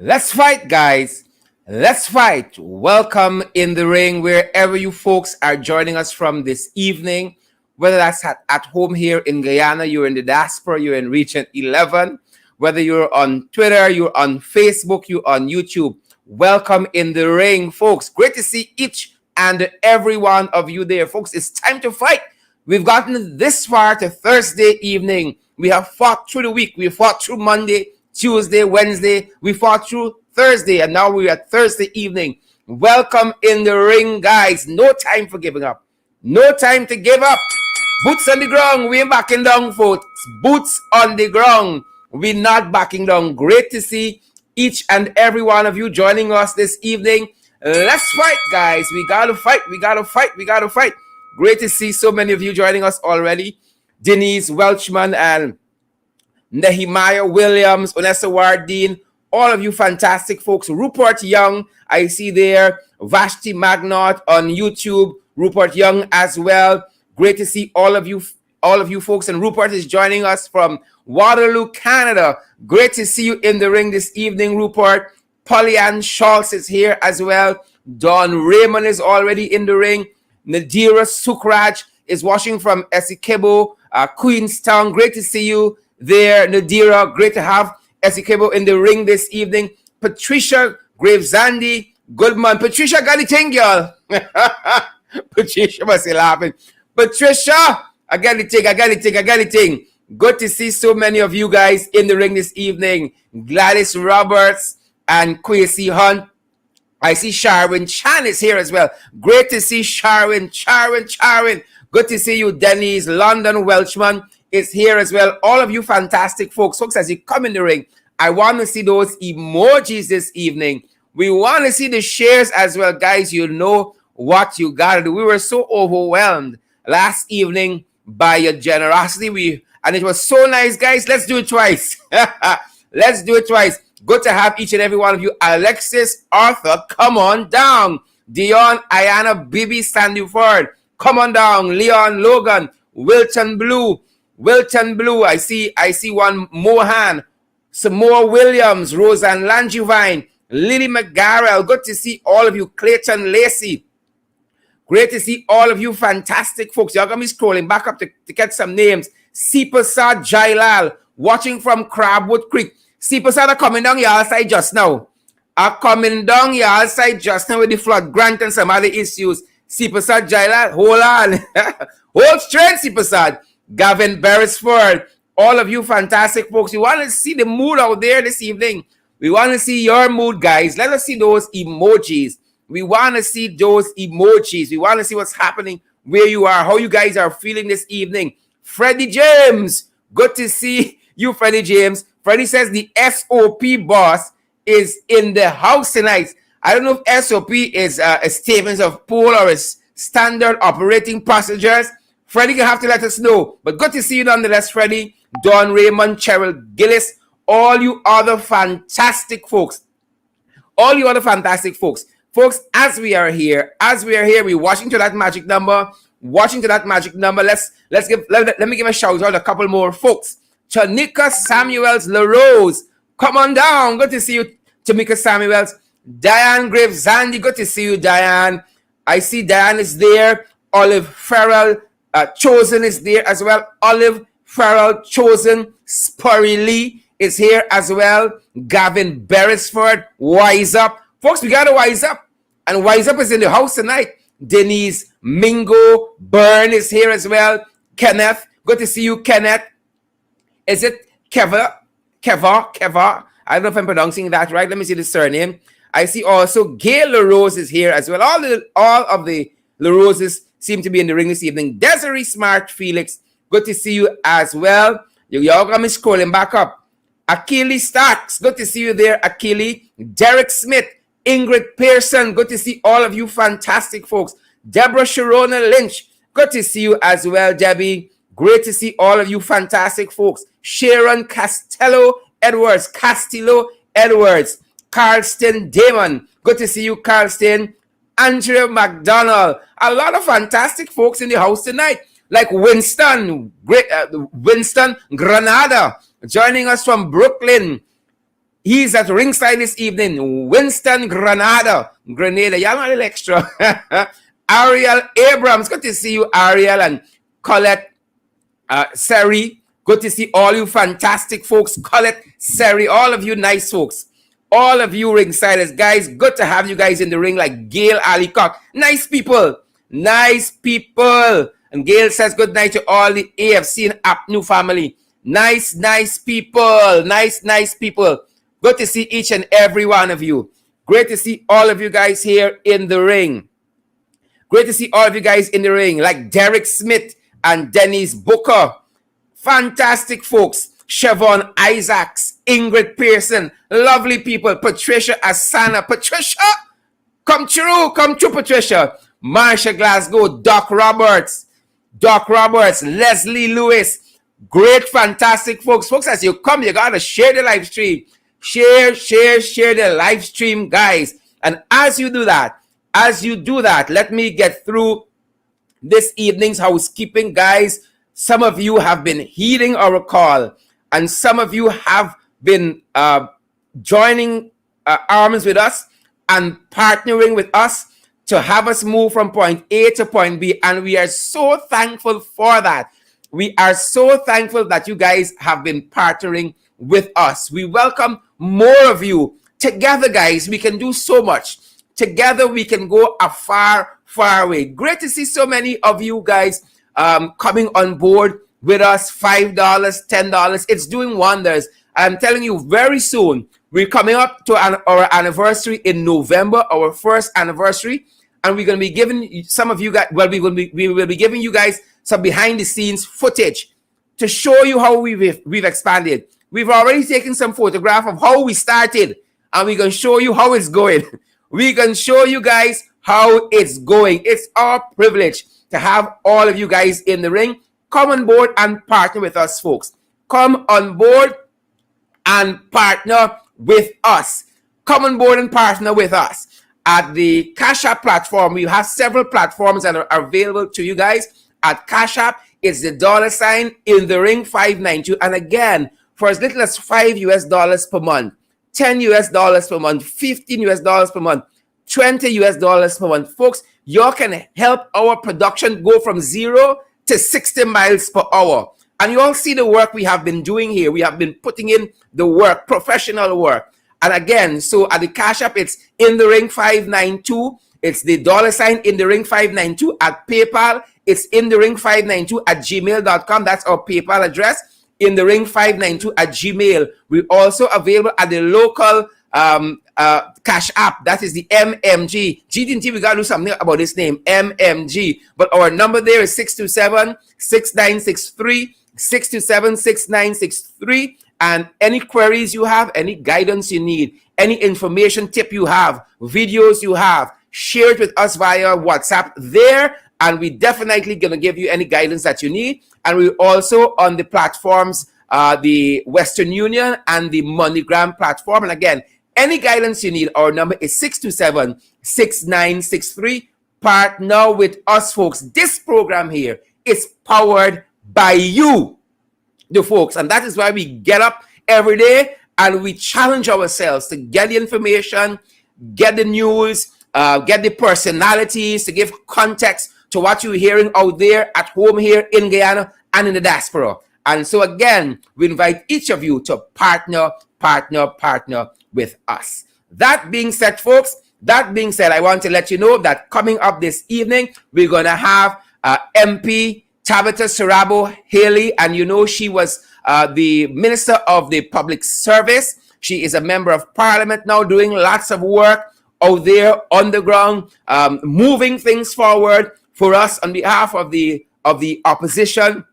Let's fight, guys. Let's fight. Welcome in the ring, wherever you folks are joining us from this evening, whether that's at home here in Guyana, you're in the diaspora, you're in Region 11, whether you're on Twitter, you're on Facebook, you're on YouTube. Welcome in the ring, folks. Great to see each and every one of you there, folks. It's time to fight. We've gotten this far to Thursday evening. We have fought through the week. We fought through Monday, Tuesday, Wednesday. We fought through Thursday, and now we're at Thursday evening. Welcome in the ring, guys. No time for giving up. No time to give up. Boots on the ground. We ain't backing down, folks. Boots on the ground. We're not backing down. Great to see each and every one of you joining us this evening. Let's fight, guys. We gotta fight. We gotta fight. We gotta fight. Great to see so many of you joining us already. Denise Welchman and Nehemiah Williams, Onessa Wardine, all of you fantastic folks. Rupert Young, I see there. Vashti Magnot on YouTube. Rupert Young as well. Great to see all of you folks. And Rupert is joining us from Waterloo, Canada. Great to see you in the ring this evening, Rupert. Pollyann Schultz is here as well. Don Raymond is already in the ring. Nadira Sukraj is watching from Essequibo, Queenstown. Great to see you there, Nadira. Great to have Essequibo in the ring this evening. Patricia Gravesandi, good man. Patricia got the thing, girl. Patricia must be laughing. Patricia, I got the thing. Good to see so many of you guys in the ring this evening. Gladys Roberts and Kwesi Hunt. I see Sharwin Chan is here as well. Great to see Sharwin. Good to see you, Denny's. London Welchman is here as well. All of you fantastic folks. Folks, as you come in the ring, I want to see those emojis this evening. We want to see the shares as well, guys. You know what you got to do. We were so overwhelmed last evening by your generosity. And it was so nice, guys. Let's do it twice. Let's do it twice. Good to have each and every one of you. Alexis, Arthur, come on down. Dion, Ayana, Bibi, Sandyford, come on down. Leon, Logan, Wilton Blue. I see one. Mohan, Samora Williams, Roseanne Langevine, Lily McGarrell. Good to see all of you. Clayton Lacey. Great to see all of you fantastic folks. You're going to be scrolling back up to get some names. Sipasad Jailal, watching from Crabwood Creek. Sipasad are coming down your side just now. With the flood grant and some other issues. Sipasad Jailal, hold on. Hold strength, Sipasad. Gavin Beresford, all of you fantastic folks. We want to see the mood out there this evening. We want to see your mood, guys. Let us see those emojis. We want to see those emojis. We want to see what's happening, where you are, how you guys are feeling this evening. Freddie James, good to see you, Freddie James. Freddie says the SOP boss is in the house tonight. I don't know if SOP is a statement of pool or a standard operating procedures. Freddie, you have to let us know. But good to see you nonetheless, Freddie. Don Raymond, Cheryl Gillis, all you other fantastic folks. Folks, as we are here, we're watching to that magic number. Let me give a shout out to a couple more folks. Tanika Samuels LaRose, come on down. Good to see you, Tanika Samuels. Diane Graves Zandy, good to see you, Diane. I see Diane is there. Olive Farrell Chosen is there as well. Olive Farrell Chosen. Spurry Lee is here as well. Gavin Beresford, Wise Up. Folks, we got to wise up. And Wise Up is in the house tonight. Denise Mingo Byrne is here as well. Kenneth, good to see you, Kenneth. Is it Keva? I don't know if I'm pronouncing that right. Let me see the surname. I see also Gail LaRose is here as well. All of the LaRoses seem to be in the ring this evening. Desiree Smart Felix, good to see you as well. Y'all got me scrolling back up. Akili Starks, good to see you there, Akili. Derek Smith, Ingrid Pearson, good to see all of you fantastic folks. Deborah Sharona Lynch, good to see you as well, Debbie. Great to see all of you fantastic folks. Sharon Castillo Edwards. Carlston Damon, good to see you, Carlston. Andrea McDonald. A lot of fantastic folks in the house tonight. Like Winston Granada, joining us from Brooklyn. He's at ringside this evening. Winston Granada. Y'all not a little extra. Ariel Abrams. Good to see you, Ariel, and Colette Seri. Good to see all you fantastic folks. Colette Seri. All of you nice folks. All of you Ringsiders. Guys, good to have you guys in the ring like Gail Alicock. Nice people. Nice people. And Gail says good night to all the AFC and APNU family. Nice people. Nice people. Good to see each and every one of you. Great to see all of you guys here in the ring. Great to see all of you guys in the ring, like Derek Smith and Dennis Booker. Fantastic folks. Siobhan Isaacs, Ingrid Pearson, lovely people. Patricia Asana. Patricia, come true, Patricia. Marsha Glasgow, Doc Roberts, Leslie Lewis. Great, fantastic folks. Folks, as you come, you gotta share the live stream. Share the live stream, guys. And as you do that, let me get through this evening's housekeeping, guys. Some of you have been heeding our call, and some of you have been joining arms with us and partnering with us to have us move from point A to point B. And we are so thankful for that. We are so thankful that you guys have been partnering with us. We welcome more of you. Together, guys, we can do so much. Together, we can go a far way. Great to see so many of you guys coming on board with us. $5, $10. It's doing wonders. I'm telling you, very soon, we're coming up to our anniversary in November, our first anniversary. And we're going to be giving some of you guys, we will be giving you guys some behind the scenes footage to show you how we've expanded. We've already taken some photograph of how we started, and we're going to show you how it's going. We're going to show you guys how it's going. It's our privilege to have all of you guys in the ring. Come on board and partner with us, folks. Come on board and partner with us. Come on board and partner with us. At the Cash App platform, we have several platforms that are available to you guys. At Cash App, it's the $ in the ring 592. And again, for as little as $5 per month, $10 per month, $15 per month, $20 per month. Folks, you can help our production go from 0 to 60 miles per hour. And you all see the work we have been doing here. We have been putting in the work, professional work. And again, so at the Cash App, it's in the ring 592. It's the $ in the ring 592. At PayPal, it's in the ring 592 at gmail.com. That's our PayPal address. In the ring 592 at Gmail. We're also available at the local Cash App. That is the MMG. GDT, we got to do something about this name, MMG. But our number there is 627-6963, 627-6963. And any queries you have, any guidance you need, any information tip you have, videos you have, share it with us via WhatsApp there. And we definitely going to give you any guidance that you need. And we're also on the platforms, the Western Union and the MoneyGram platform. And again, any guidance you need, our number is 627-6963. Partner with us, folks. This program here is powered by you, the folks. And that is why we get up every day and we challenge ourselves to get the information, get the news, get the personalities, to give context to what you're hearing out there at home here in Guyana and in the diaspora. And so again, we invite each of you to partner with us. That being said, folks, I want to let you know that coming up this evening, we're going to have MP Tabitha Sarabo-Halley, and you know she was the Minister of the Public Service. She is a member of Parliament now, doing lots of work out there on the ground, moving things forward for us on behalf of the opposition,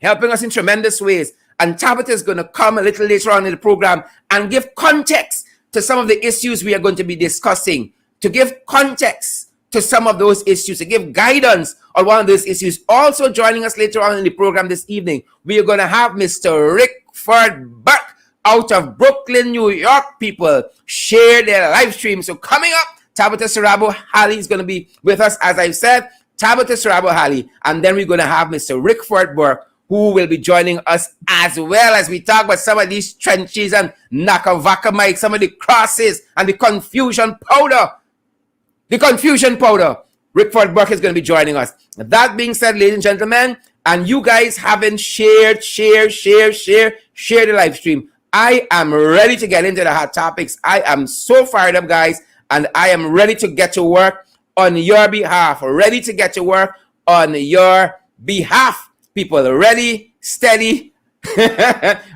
helping us in tremendous ways. And Tabitha is going to come a little later on in the program and give context to some of the issues we are going to be discussing, to give context to some of those issues, to give guidance on one of those issues. Also joining us later on in the program this evening, we are going to have Mr. Richford Burke out of Brooklyn, New York. People share their live stream. So coming up, Tabitha Sarabo-Halley is going to be with us, as I said. Tabitha Sarabo-Halley, and then we're going to have Mr. Richford Burke, who will be joining us as well as we talk about some of these trenches and Nakavaka Mike, some of the crosses and the confusion powder. The confusion powder. Richford Burke is going to be joining us. That being said, ladies and gentlemen, and you guys haven't share the live stream, I am ready to get into the hot topics. I am so fired up, guys, and I am ready to get to work on your behalf. Ready to get to work on your behalf. People, ready, steady,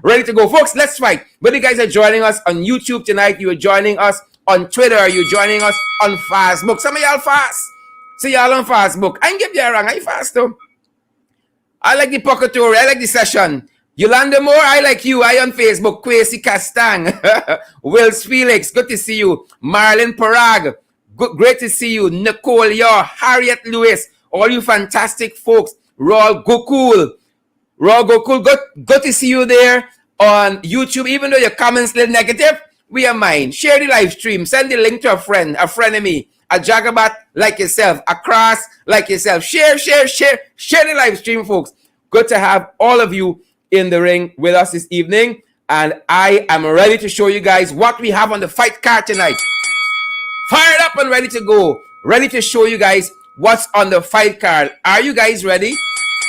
ready to go. Folks, let's fight. Whether you guys are joining us on YouTube tonight, you are joining us on Twitter, you're joining us on Facebook. Some of y'all fast. So y'all on Facebook. I ain't give you a wrong. I fast though. I like the pocket tour. I like the session. Yolanda Moore, I like you. I on Facebook. Kwesi Castang. Wills Felix, good to see you. Marlon Parag, great to see you. Nicole Yaw, Harriet Lewis, all you fantastic folks. Raul Gokul, good to see you there on YouTube. Even though your comments a little negative, we are mine. Share the live stream. Send the link to a friend of me, a Jagabat like yourself, a Cross like yourself. Share the live stream, folks. Good to have all of you in the ring with us this evening. And I am ready to show you guys what we have on the fight card tonight. Fired up and ready to go. Ready to show you guys what's on the fight card. Are you guys ready?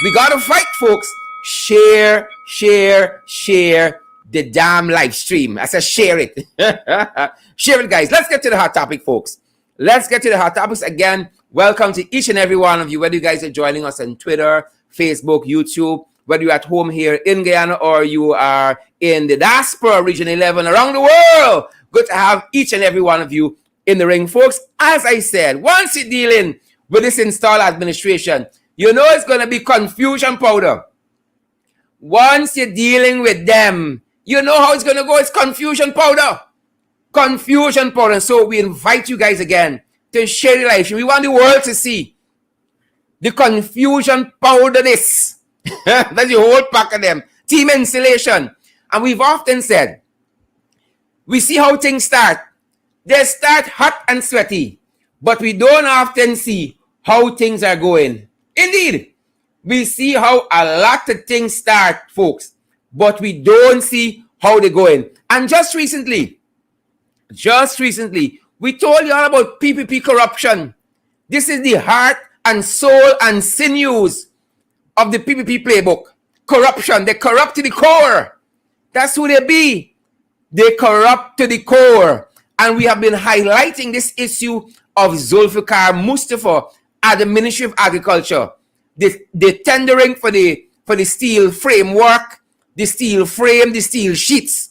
We gotta fight, folks. Share the damn live stream. I said share it. Share it, guys. Let's get to the hot topic, folks. Let's get to the hot topics again. Welcome to each and every one of you, whether you guys are joining us on Twitter, Facebook, YouTube, whether you're at home here in Guyana or you are in the diaspora, Region 11, around the world. Good to have each and every one of you in the ring, folks. As I said, once you're dealing with this installed administration, you know it's going to be confusion powder. Once you're dealing with them, you know how it's going to go. It's confusion powder. Confusion powder. So we invite you guys again to share the live stream. We want the world to see the confusion powder this. That's the whole pack of them. Team insulation. And we've often said, we see how things start. They start hot and sweaty, but we don't often see how things are going. Indeed, we see how a lot of things start, folks, but we don't see how they're going. And just recently, we told you all about PPP corruption. This is the heart and soul and sinews of the PPP playbook. Corruption. They corrupt to the core. That's who they be. They corrupt to the core. And we have been highlighting this issue of Zulfikar Mustapha at the Ministry of Agriculture. The tendering for the steel framework, the steel frame, the steel sheets,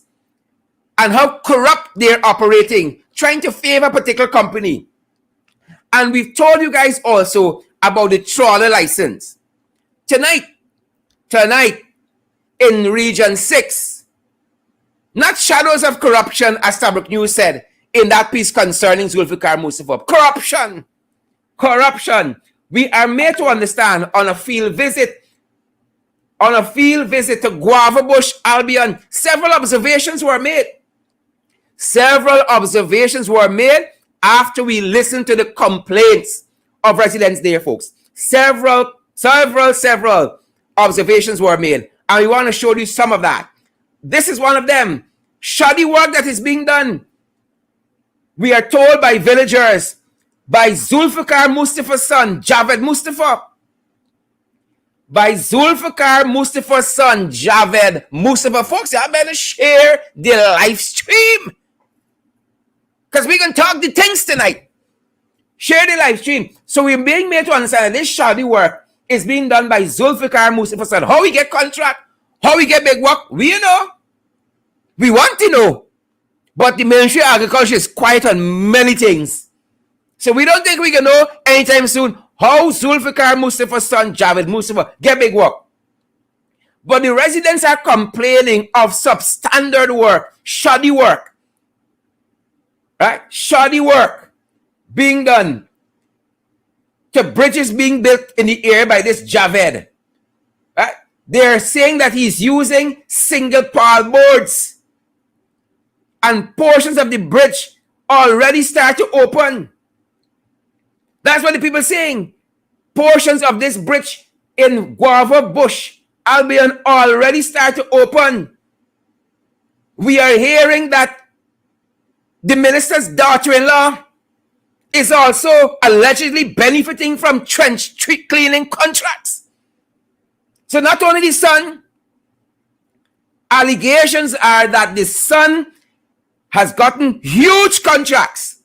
and how corrupt they're operating, trying to favor a particular company. And we've told you guys also about the trawler license. Tonight, in Region 6, not shadows of corruption, as Tabrook News said in that piece concerning Zulfikar Mustapha. Corruption. We are made to understand on a field visit to Guava Bush, Albion. Several observations were made after we listened to the complaints of residents there, folks. Several observations were made, and we want to show you some of that. This is one of them. Shoddy work that is being done. We are told by villagers, by Zulfikar Mustapha's son, Javed Mustapha. By Zulfikar Mustapha's son, Javed Mustapha. Folks, y'all better share the live stream, because we can talk the things tonight. Share the live stream. So we're being made to understand that this shoddy work is being done by Zulfikar Mustapha's son. How we get contract, how we get big work, we know. We want to know. But the Ministry of Agriculture is quiet on many things. So we don't think we can know anytime soon how Zulfikar Mustapha's son, Javed Mustapha, get big work. But the residents are complaining of substandard work, shoddy work. Right? Shoddy work being done to bridges being built in the air by this Javed. Right? They're saying that he's using single pile boards. And portions of the bridge already start to open. That's what the people are saying. Portions of this bridge in Guava Bush Albion already start to open. We are hearing that the minister's daughter-in-law is also allegedly benefiting from trench cleaning contracts. So not only the son, allegations are that the son has gotten huge contracts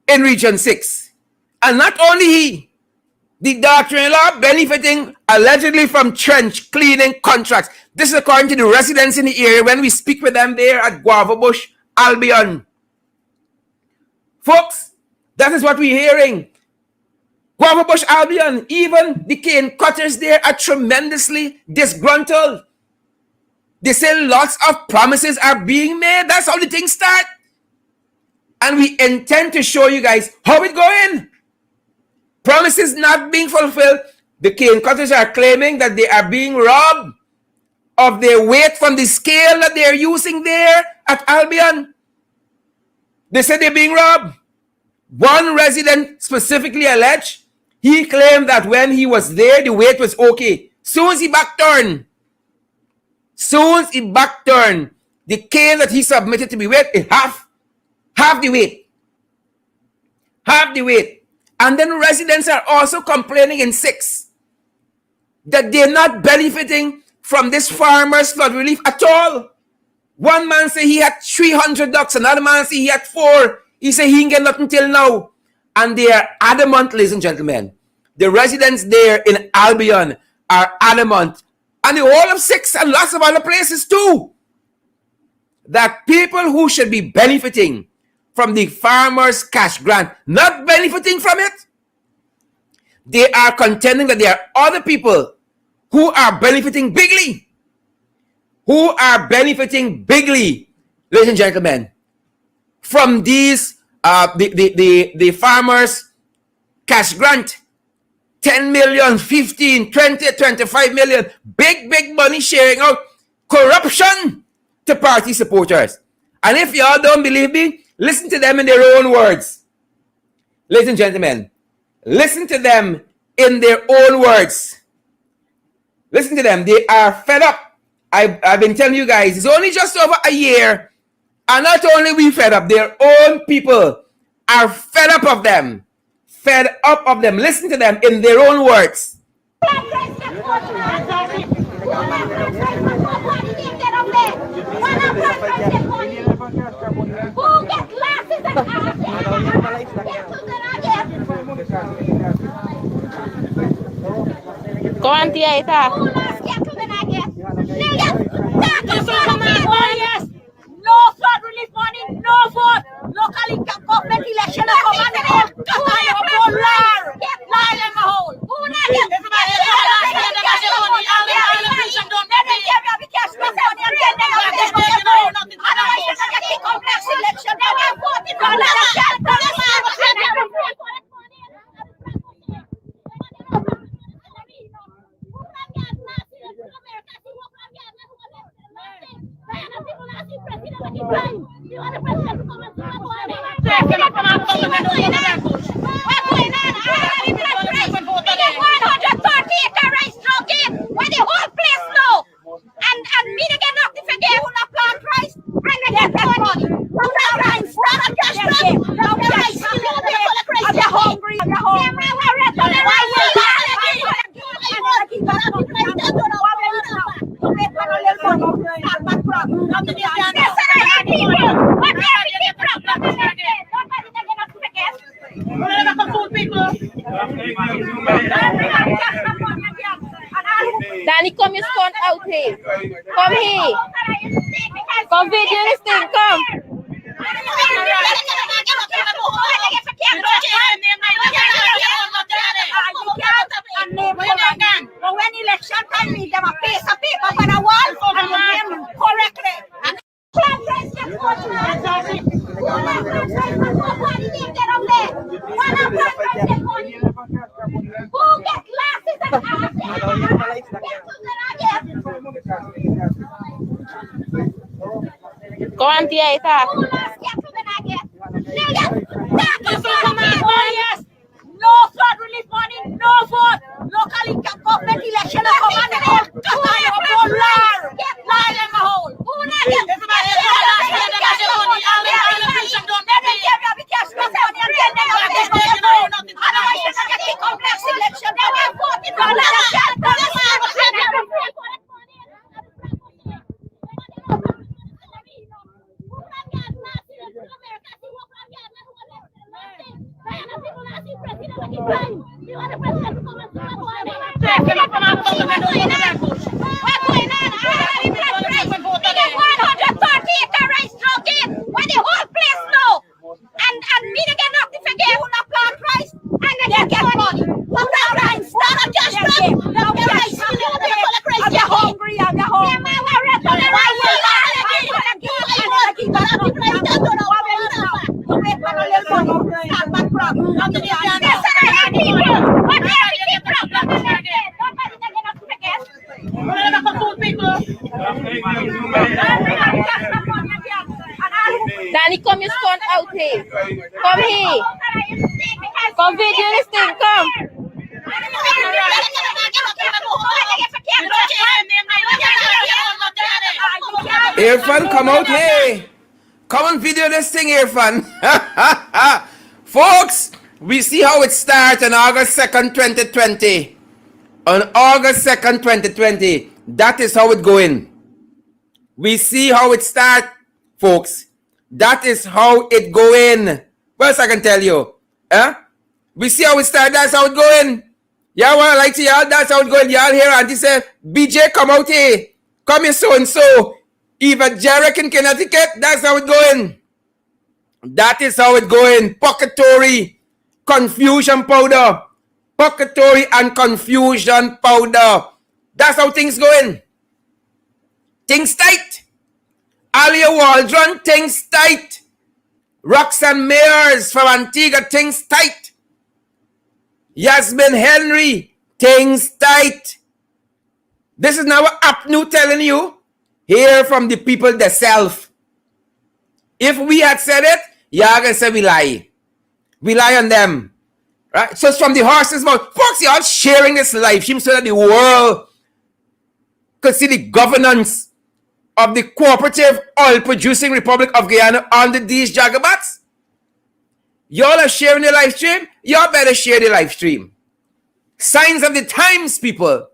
in Region 6. And not only he, the daughter-in-law benefiting allegedly from trench cleaning contracts. This is according to the residents in the area when we speak with them there at Guava Bush, Albion. Folks, that is what we're hearing. Guava Bush, Albion, even the cane cutters there are tremendously disgruntled. They say lots of promises are being made. That's how the things start. And we intend to show you guys how it's going. Promises not being fulfilled. The cane cutters are claiming that they are being robbed of their weight from the scale that they are using there at Albion. They said they're being robbed. One resident specifically alleged, he claimed that when he was there, the weight was okay. Soon as he back-turned, the cane that he submitted to be weighed is half the weight. Half the weight. And then residents are also complaining in 6 that they're not benefiting from this farmer's flood relief at all. One man said he had 300 ducks, another man said he had 4. He said he didn't get nothing till now. And they are adamant, ladies and gentlemen. The residents there in Albion are adamant, and the whole of 6 and lots of other places too, that people who should be benefiting from the farmers' cash grant, not benefiting from it, they are contending that there are other people who are benefiting bigly. Ladies and gentlemen, from these the farmers' cash grant. 10 million, 15, 20, 25 million. Big money sharing out. Corruption to party supporters. And if y'all don't believe me, listen to them in their own words. Ladies and gentlemen, listen to them in their own words. Listen to them. They are fed up. I've been telling you guys, it's only just over a year. And not only we fed up, their own people are fed up of them. Listen to them in their own words. Go on, Tia, no flood relief money, no vote. Locally government election Danny, come your son out here. Come here. Come video this thing, come. But when election time, we have a piece of paper on a wall and you name correctly. Who get glasses and go on, Tia. No flood release money, no vote. Locally government election come on the name. Cut on your whole lar. Lie in the hole. Everybody Danny, come your son out here. Come here. Come video this thing, come. Irfan, come out here. Come and video this thing, Irfan. Folks, we see how it starts on August 2nd, 2020. On August 2nd, 2020. That is how it going. We see how it start, folks. That is how it going. What else I can tell you? We see how it start. That's how it going. Y'all want to lie to y'all? That's how it going. Y'all hear Auntie say, BJ, come out here. Come here so-and-so. Eva Jarek in Connecticut. That's how it going. That is how it going. Pocketory. Confusion powder. Pocketory and confusion powder. That's how things going. Things tight. Alia Waldron, things tight. Roxanne Mayers from Antigua, things tight. Yasmin Henry, things tight. This is now Apnu telling you, hear from the people themselves. If we had said it, y'all gonna say we lie. We lie on them. Right? So it's from the horse's mouth. Folks, y'all sharing this live stream so that the world could see the governance of the Cooperative Oil Producing Republic of Guyana under these jagabats. Y'all are sharing the live stream? Y'all better share the live stream. Signs of the times, people.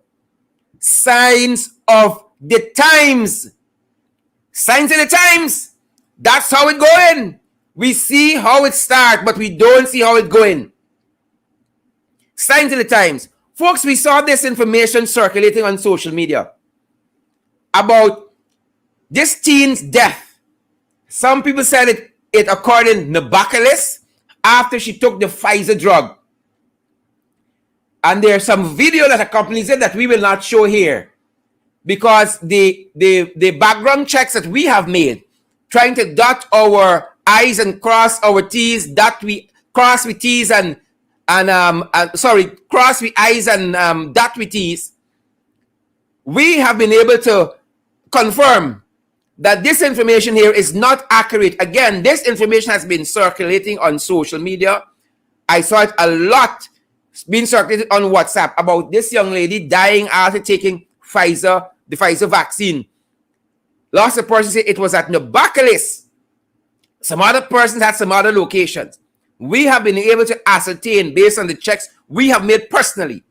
Signs of the times. Signs of the times. That's how it going. We see how it start, but we don't see how it going. Signs of the times. Folks, we saw this information circulating on social media about this teen's death. Some people said it occurred in Nabacalis after she took the Pfizer drug. And there's some video that accompanies it that we will not show here. Because the background checks that we have made, trying to dot our I's and cross our T's, cross with T's and cross with I's and dot with T's, we have been able to confirm that this information here is not accurate. Again, this information has been circulating on social media. I saw it a lot being circulated on WhatsApp about this young lady dying after taking the Pfizer vaccine. Lots of persons say it was at Nabacalis. Some other persons had some other locations. We have been able to ascertain, based on the checks we have made personally,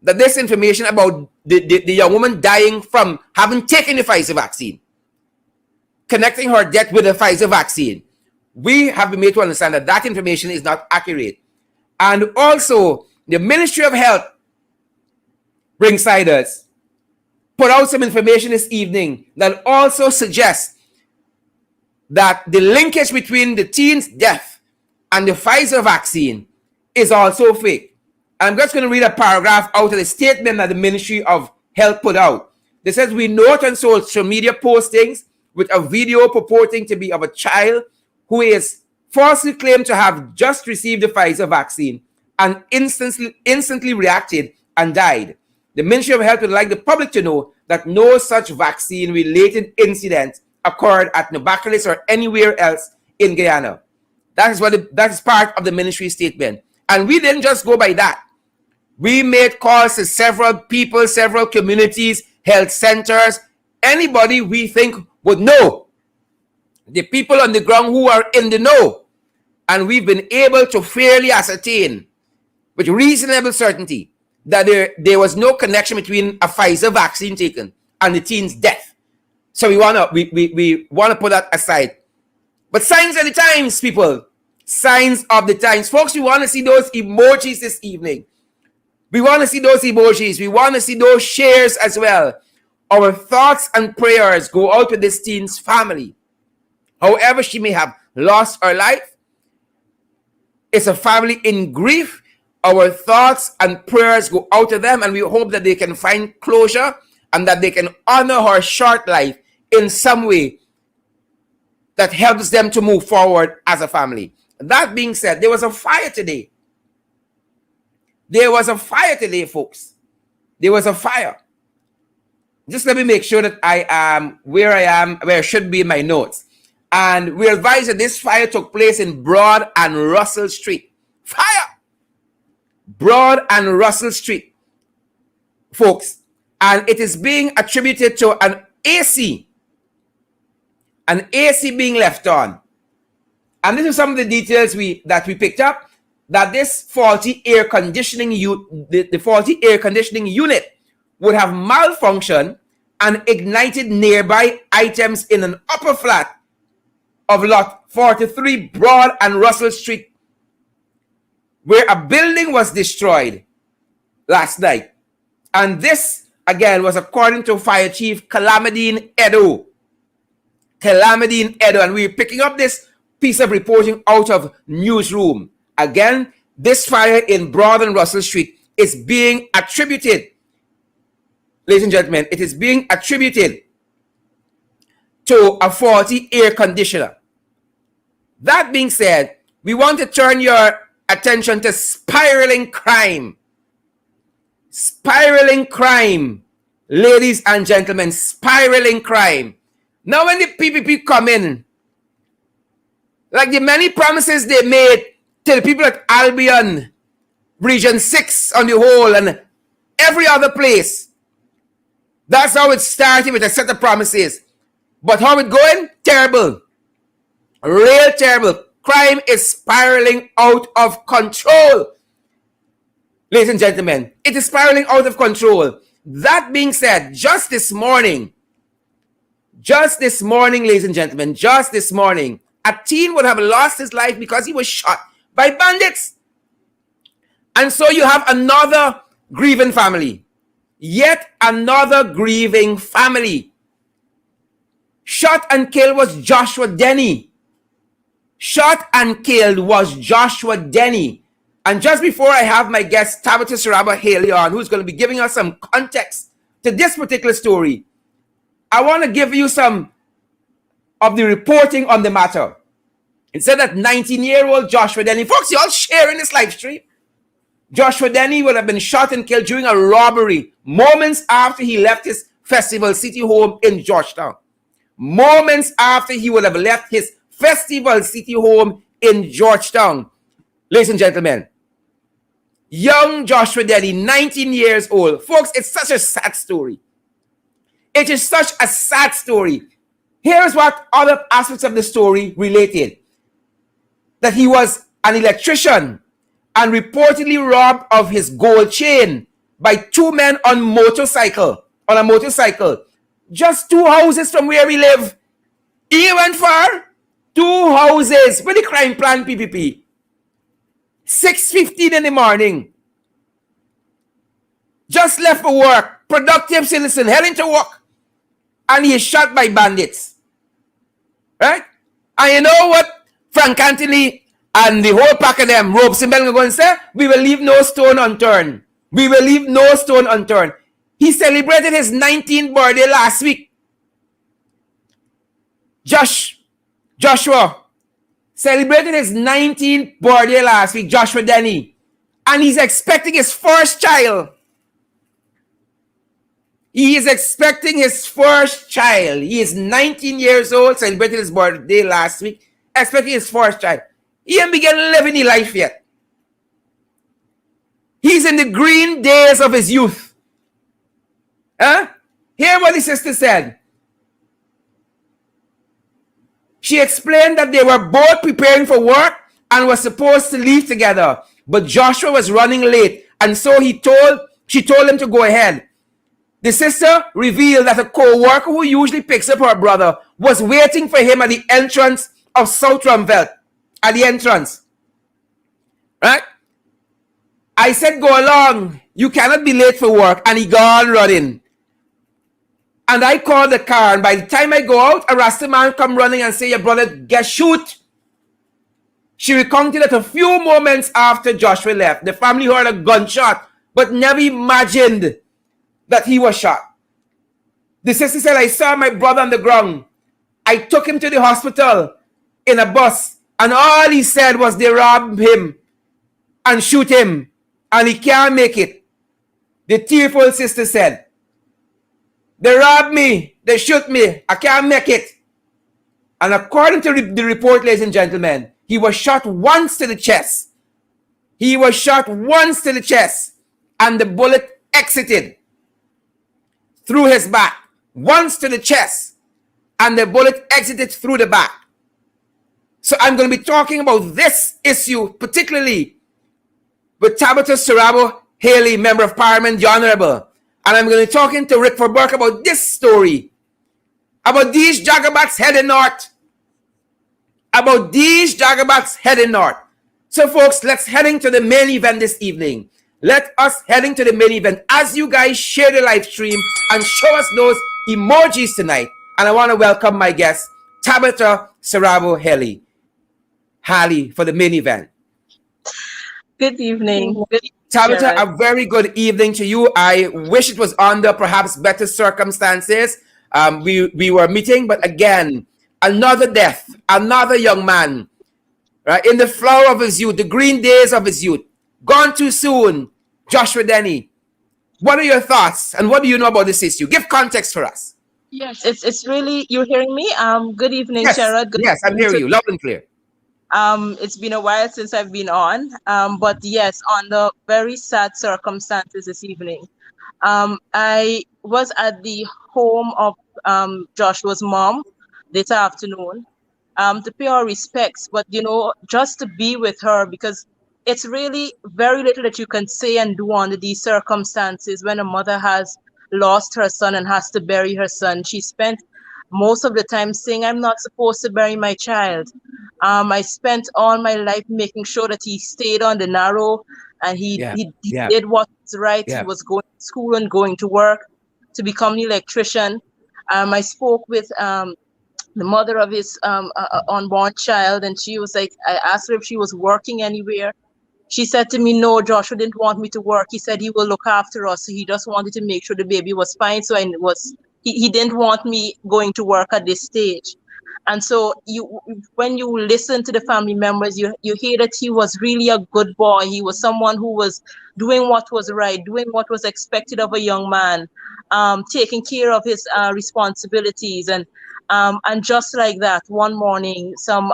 that this information about the young woman dying from having taken the Pfizer vaccine, connecting her death with the Pfizer vaccine, we have been made to understand that that information is not accurate. And also, the Ministry of Health, Ringsiders, put out some information this evening that also suggests that the linkage between the teen's death and the Pfizer vaccine is also fake. I'm just going to read a paragraph out of the statement that the Ministry of Health put out. It says, we note on social media postings with a video purporting to be of a child who is falsely claimed to have just received the Pfizer vaccine and instantly reacted and died. The Ministry of Health would like the public to know that no such vaccine-related incident occurred at Nabacalis or anywhere else in Guyana. That is part of the ministry statement. And we didn't just go by that. We made calls to several people, several communities, health centers, anybody we think would know. The people on the ground who are in the know. And we've been able to fairly ascertain with reasonable certainty that there was no connection between a Pfizer vaccine taken and the teen's death. So we wanna put that aside. But signs of the times, people. Signs of the times. Folks, we want to see those emojis this evening. We want to see those emojis. We want to see those shares as well. Our thoughts and prayers go out to this teen's family. However she may have lost her life, it's a family in grief. Our thoughts and prayers go out to them, and we hope that they can find closure and that they can honor her short life in some way that helps them to move forward as a family. That being said, there was a fire today. There was a fire today, folks. There was a fire. Just let me make sure that I am where I should be in my notes. And we advise that this fire took place in Broad and Russell Street. Fire! Broad and Russell Street, folks. And it is being attributed to an AC being left on. And this is some of the details that we picked up, that this faulty air conditioning the faulty air conditioning unit would have malfunctioned and ignited nearby items in an upper flat of lot 43 Broad and Russell Street, where a building was destroyed last night. And this, again, was according to Fire Chief Calamidine Edo. And we're picking up this piece of reporting out of Newsroom. Again, this fire in Broad and Russell Street is being attributed, ladies and gentlemen, it is being attributed to a faulty air conditioner. That being said, we want to turn your attention to spiraling crime. Spiraling crime, ladies and gentlemen, spiraling crime. Now when the PPP come in, like the many promises they made to the people at Albion, Region 6 on the whole, and every other place, that's how it started, with a set of promises. But how it going? Terrible. Real terrible. Crime is spiraling out of control. Ladies and gentlemen, it is spiraling out of control. That being said, just this morning, ladies and gentlemen, just this morning, a teen would have lost his life because he was shot by bandits. And so you have another grieving family. Yet another grieving family. Shot and killed was Joshua Denny. Shot and killed was Joshua Denny. And just before I have my guest Tabitha Sarabo-Halley on, who's going to be giving us some context to this particular story, I want to give you some of the reporting on the matter. It said that 19-year-old Joshua Denny, folks, you all sharing this live stream. Joshua Denny would have been shot and killed during a robbery moments after he left his Festival City home in Georgetown. Moments after he would have left his Festival City home in Georgetown. Ladies and gentlemen, young Joshua Denny, 19 years old. Folks, it's such a sad story. It is such a sad story. Here's what other aspects of the story related. That he was an electrician and reportedly robbed of his gold chain by two men on a motorcycle. Just 2 houses from where we live. He went far. 2 houses with the crime plan PPP. 6:15 in the morning. Just left for work. Productive citizen heading to work. And he is shot by bandits. Right? And you know what Frank Anthony and the whole pack of them, Robeson Bell, are going to say? We will leave no stone unturned. We will leave no stone unturned. He celebrated his 19th birthday last week. Joshua celebrated his 19th birthday last week, Joshua Denny. And he's expecting his first child. He is expecting his first child. He is 19 years old, celebrated his birthday last week, expecting his first child. He ain't begun living the life yet. He's in the green days of his youth. Huh? Hear what the sister said. She explained that they were both preparing for work and were supposed to leave together. But Joshua was running late, and so she told him to go ahead. The sister revealed that a co-worker who usually picks up her brother was waiting for him at the entrance of South Rumvelt. At the entrance. Right? I said, go along. You cannot be late for work. And he gone running. And I called the car. And by the time I go out, a Rasta man come running and say, your brother get shoot. She recounted that a few moments after Joshua left, the family heard a gunshot, but never imagined that he was shot. The sister said, I saw my brother on the ground. I took him to the hospital in a bus. And all he said was they robbed him and shoot him. And he can't make it. The tearful sister said, they robbed me. They shoot me. I can't make it. And according to the report, ladies and gentlemen, he was shot once to the chest. He was shot once to the chest. And the bullet exited through his back. Once to the chest. And the bullet exited through the back. So I'm going to be talking about this issue, particularly with Tabitha Sarabo-Halley, Member of Parliament, the Honourable. And I'm going to be talking to Richford Burke about this story. About these Jagabats heading north. About these Jagabats heading north. So folks, let's head into the main event this evening. Let us heading to the main event as you guys share the live stream and show us those emojis tonight. And I want to welcome my guest, Tabitha Sarabo-Halley for the main event. Good evening. Tabitha, a very good evening to you. I wish it was under perhaps better circumstances. We were meeting, but again, another death, another young man, right, in the flower of his youth, the green days of his youth, gone too soon. Joshua Denny, what are your thoughts and what do you know about this issue? Give context for us. Yes, it's really, you're hearing me? Good evening, yes, Sherrod. Yes, I'm hearing you loud and clear. It's been a while since I've been on, but yes, under very sad circumstances this evening. I was at the home of Joshua's mom this afternoon to pay our respects, but just to be with her, because it's really very little that you can say and do under these circumstances when a mother has lost her son and has to bury her son. She spent most of the time saying, I'm not supposed to bury my child. I spent all my life making sure that he stayed on the narrow and he did what was right. He was going to school and going to work to become an electrician. I spoke with the mother of his unborn child, and she was like, I asked her if she was working anywhere. She said to me, no, Joshua didn't want me to work. He said he will look after us. So he just wanted to make sure the baby was fine. So he didn't want me going to work at this stage. And so when you listen to the family members, you hear that he was really a good boy. He was someone who was doing what was right, doing what was expected of a young man, taking care of his responsibilities. And just like that, one morning, some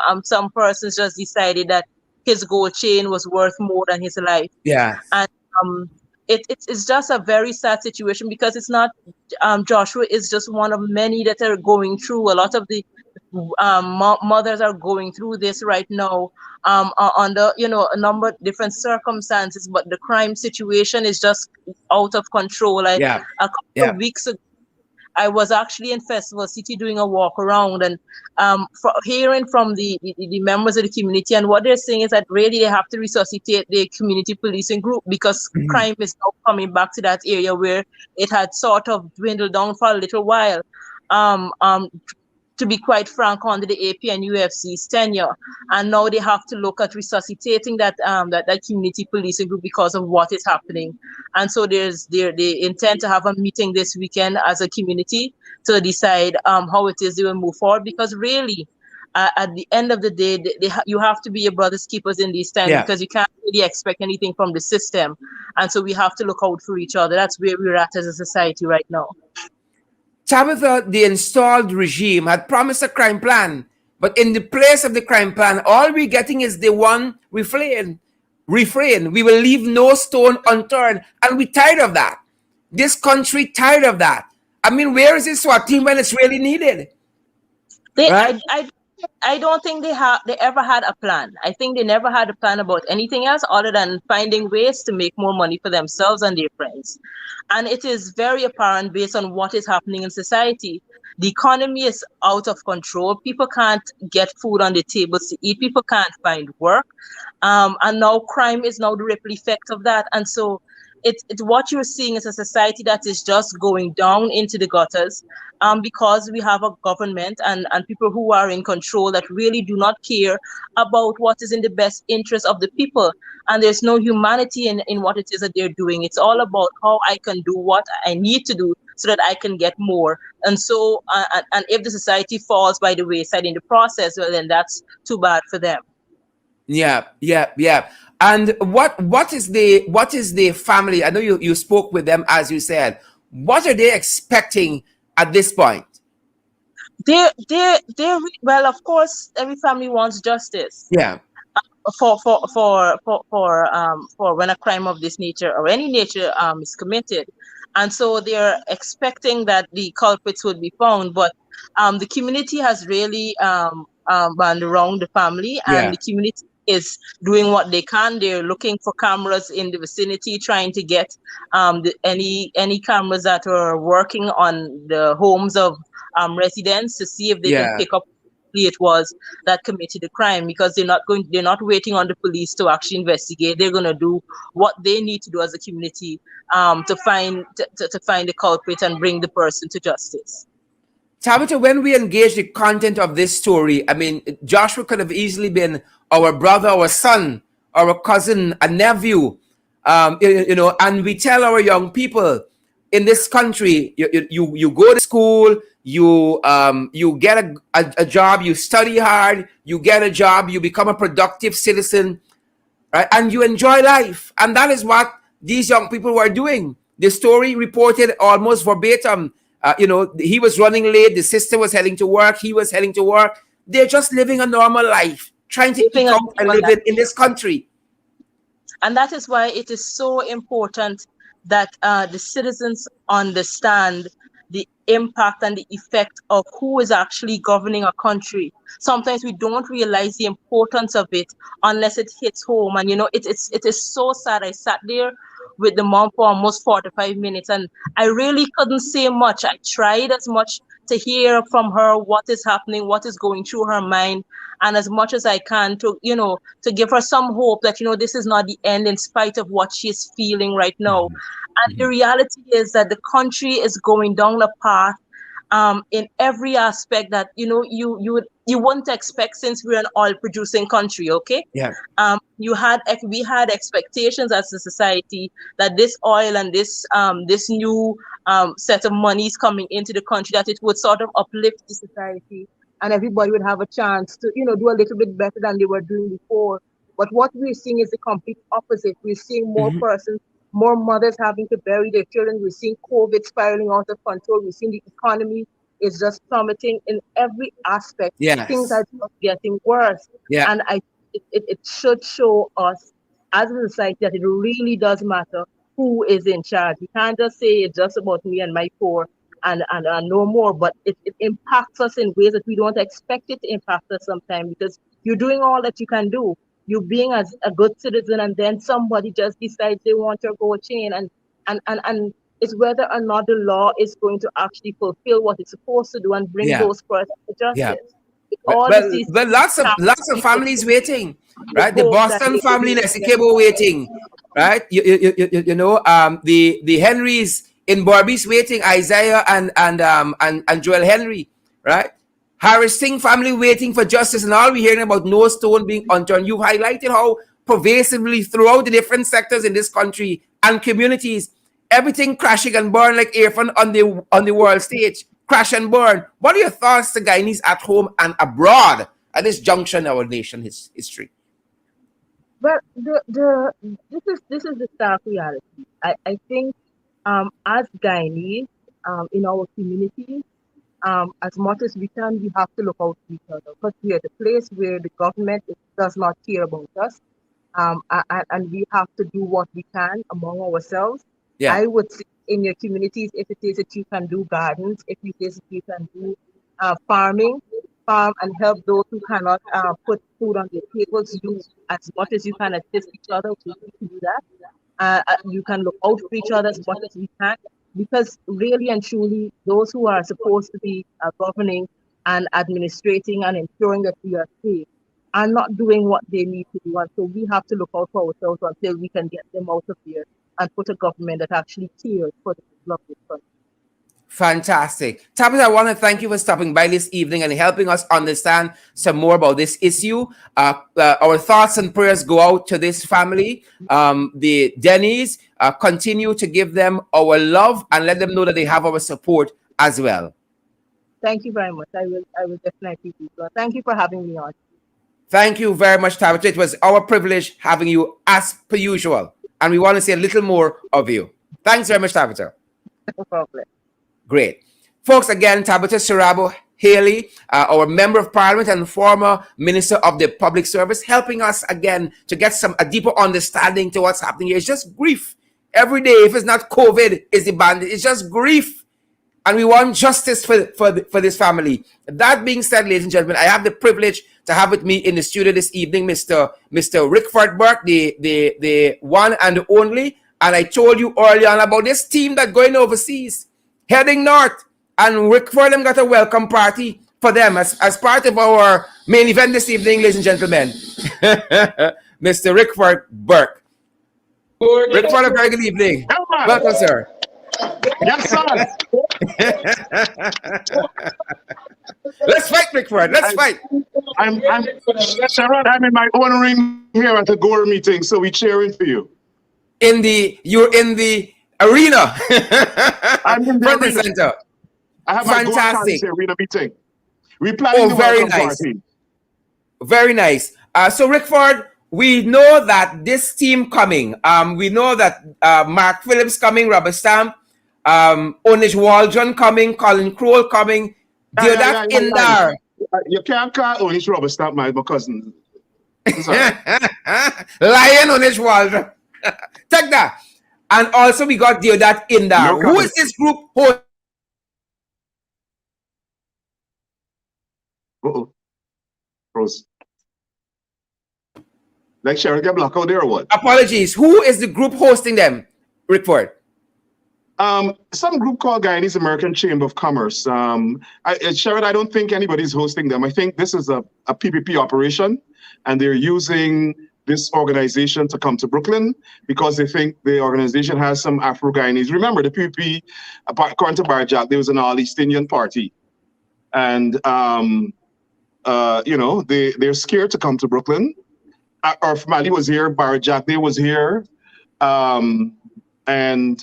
persons just decided that his gold chain was worth more than his life. Yeah. And it's just a very sad situation, because it's not Joshua is just one of many that are going through. A lot of the mothers are going through this right now under a number of different circumstances, but the crime situation is just out of control. A couple of weeks ago, I was actually in Festival City doing a walk around, and hearing from the members of the community, and what they're saying is that really they have to resuscitate the community policing group, because crime is now coming back to that area where it had sort of dwindled down for a little while. To be quite frank, under the AP and UFC's tenure, and now they have to look at resuscitating that community policing group because of what is happening. And so they intend to have a meeting this weekend as a community to decide how it is they will move forward, because really at the end of the day, you have to be your brother's keepers in these times, because you can't really expect anything from the system. And so we have to look out for each other. That's where we're at as a society right now. Tabitha, the installed regime had promised a crime plan, but in the place of the crime plan, all we're getting is the one refrain. refrain. We will leave no stone unturned. And we're tired of that. This country tired of that. I mean, where is this SWAT team when it's really needed? Right? I don't think they ever had a plan. I think they never had a plan about anything else other than finding ways to make more money for themselves and their friends. And it is very apparent based on what is happening in society. The economy is out of control. People can't get food on the tables to eat. People can't find work. And now crime is now the ripple effect of that. And so it's what you're seeing is a society that is just going down into the gutters, because we have a government and people who are in control that really do not care about what is in the best interest of the people. And there's no humanity in what it is that they're doing. It's all about how I can do what I need to do so that I can get more. And so, and if the society falls by the wayside in the process, well, then that's too bad for them. Yeah. And what is the family? I know you spoke with them, as you said. What are they expecting at this point? They well, of course, every family wants justice. Yeah. For when a crime of this nature or any nature is committed, and so they're expecting that the culprits would be found. But the community has really banned around the family, and the community is doing what they can. They're looking for cameras in the vicinity, trying to get any cameras that are working on the homes of residents to see if they can pick up who it was that committed the crime, because they're not waiting on the police to actually investigate. They're going to do what they need to do as a community to find the culprit and bring the person to justice. Tabitha, when we engage the content of this story, I mean, Joshua could have easily been our brother, our son, our cousin, a nephew, and we tell our young people in this country, you go to school, you get a job, you study hard, you get a job, you become a productive citizen, right? And you enjoy life. And that is what these young people were doing. The story reported almost verbatim. He was running late, the sister was heading to work, he was heading to work. They're just living a normal life, trying to eke out a living in this country. And that is why it is so important that the citizens understand the impact and the effect of who is actually governing a country. Sometimes we don't realize the importance of it unless it hits home. And it is so sad. I sat there with the mom for almost 45 minutes and I really couldn't say much. I tried as much to hear from her what is happening, what is going through her mind, and as much as I can to give her some hope that this is not the end in spite of what she's feeling right now. And the reality is that the country is going down a path in every aspect that you wouldn't expect, since we're an oil producing country. Okay. Yeah. We had expectations as a society that this oil and this new set of monies coming into the country, that it would sort of uplift the society and everybody would have a chance to do a little bit better than they were doing before. But what we're seeing is the complete opposite. We're seeing more persons, more mothers having to bury their children. We're seeing COVID spiraling out of control. We're seeing the economy is just plummeting in every aspect. Yes. Things are just getting worse. Yeah. And it should show us as a society that it really does matter who is in charge. We can't just say it's just about me and my poor and no more, but it impacts us in ways that we don't expect it to impact us sometimes, because you're doing all that you can do. You being as a good citizen, and then somebody just decides they want your gold chain, and it's whether or not the law is going to actually fulfill what it's supposed to do and bring those persons to justice. Well, lots of families waiting, right? The Boston family in Essequibo waiting, right? The Henrys in Barbies waiting, Isaiah and Joel Henry, right? Harris Singh family waiting for justice, and all we're hearing about no stone being unturned. You've highlighted how pervasively throughout the different sectors in this country and communities, everything crashing and burn like Irfan on the world stage. Crash and burn. What are your thoughts to Guyanese at home and abroad at this juncture in our nation history? Well, this is the stark reality. I think as Guyanese in our community, as much as we can, we have to look out for each other, because we are the place where the government does not care about us. and we have to do what we can among ourselves. Yeah. I would say in your communities, if it is that you can do gardens, if it is that you can do farming, farm and help those who cannot put food on their tables, you as much as you can assist each other, we need to do that. You can look out for each other as much as we can, because really and truly, those who are supposed to be governing and administrating and ensuring that we are safe are not doing what they need to do. And so we have to look out for ourselves until we can get them out of here and put a government that actually cares for the people of this country. Fantastic. Tabitha, I want to thank you for stopping by this evening and helping us understand some more about this issue. Our thoughts and prayers go out to this family, the Denny's. Continue to give them our love and let them know that they have our support as well. Thank you very much. I will definitely do so. Thank you for having me on. Thank you very much, Tabitha. It was our privilege having you as per usual. And we want to see a little more of you. Thanks very much, Tabitha. No problem. Great. Folks, again, Tabitha Sarabo-Halley, our Member of Parliament and former Minister of the Public Service, helping us again to get a deeper understanding to what's happening here. It's just grief. Every day, if it's not COVID, it's the bandit. It's just grief. And we want justice for this family. That being said, ladies and gentlemen, I have the privilege to have with me in the studio this evening Mr. Richford Burke, the one and only. And I told you earlier on about this team that's going overseas, heading north. And Richford them got a welcome party for them as part of our main event this evening, ladies and gentlemen. Mr. Richford Burke. Richford, a very good evening. Welcome, sir. Yes, sir. Let's fight, Richford. Let's fight. Sharon, I'm in my own ring here at the Gore meeting, so we're cheering for you. You're in the arena. I'm in the front and arena. center. I have my Fantastic. arena meeting. We're planning the very welcome nice. party. Very nice. So Richford, we know that this team coming. We know that Mark Phillips coming, Robert Stamp, Onish Waldron coming, Colin Kroll coming. Deodat Indar. You can't call Onish Robert Stamp my cousin. Lion Onish Waldron. Take that. And also we got Deodat Indar. Who is this group host? Rose. Like Sharon get blocked out there or what? Apologies. Who is the group hosting them, Richford? Some group called Guyanese American Chamber of Commerce. Sharon, I don't think anybody's hosting them. I think this is a PPP operation, and they're using this organization to come to Brooklyn because they think the organization has some Afro-Guyanese. Remember, the PPP, according to Barjack, there was an all-East Indian party. And, you know, they're scared to come to Brooklyn. Arf Mali was here, Barjack, they was here. And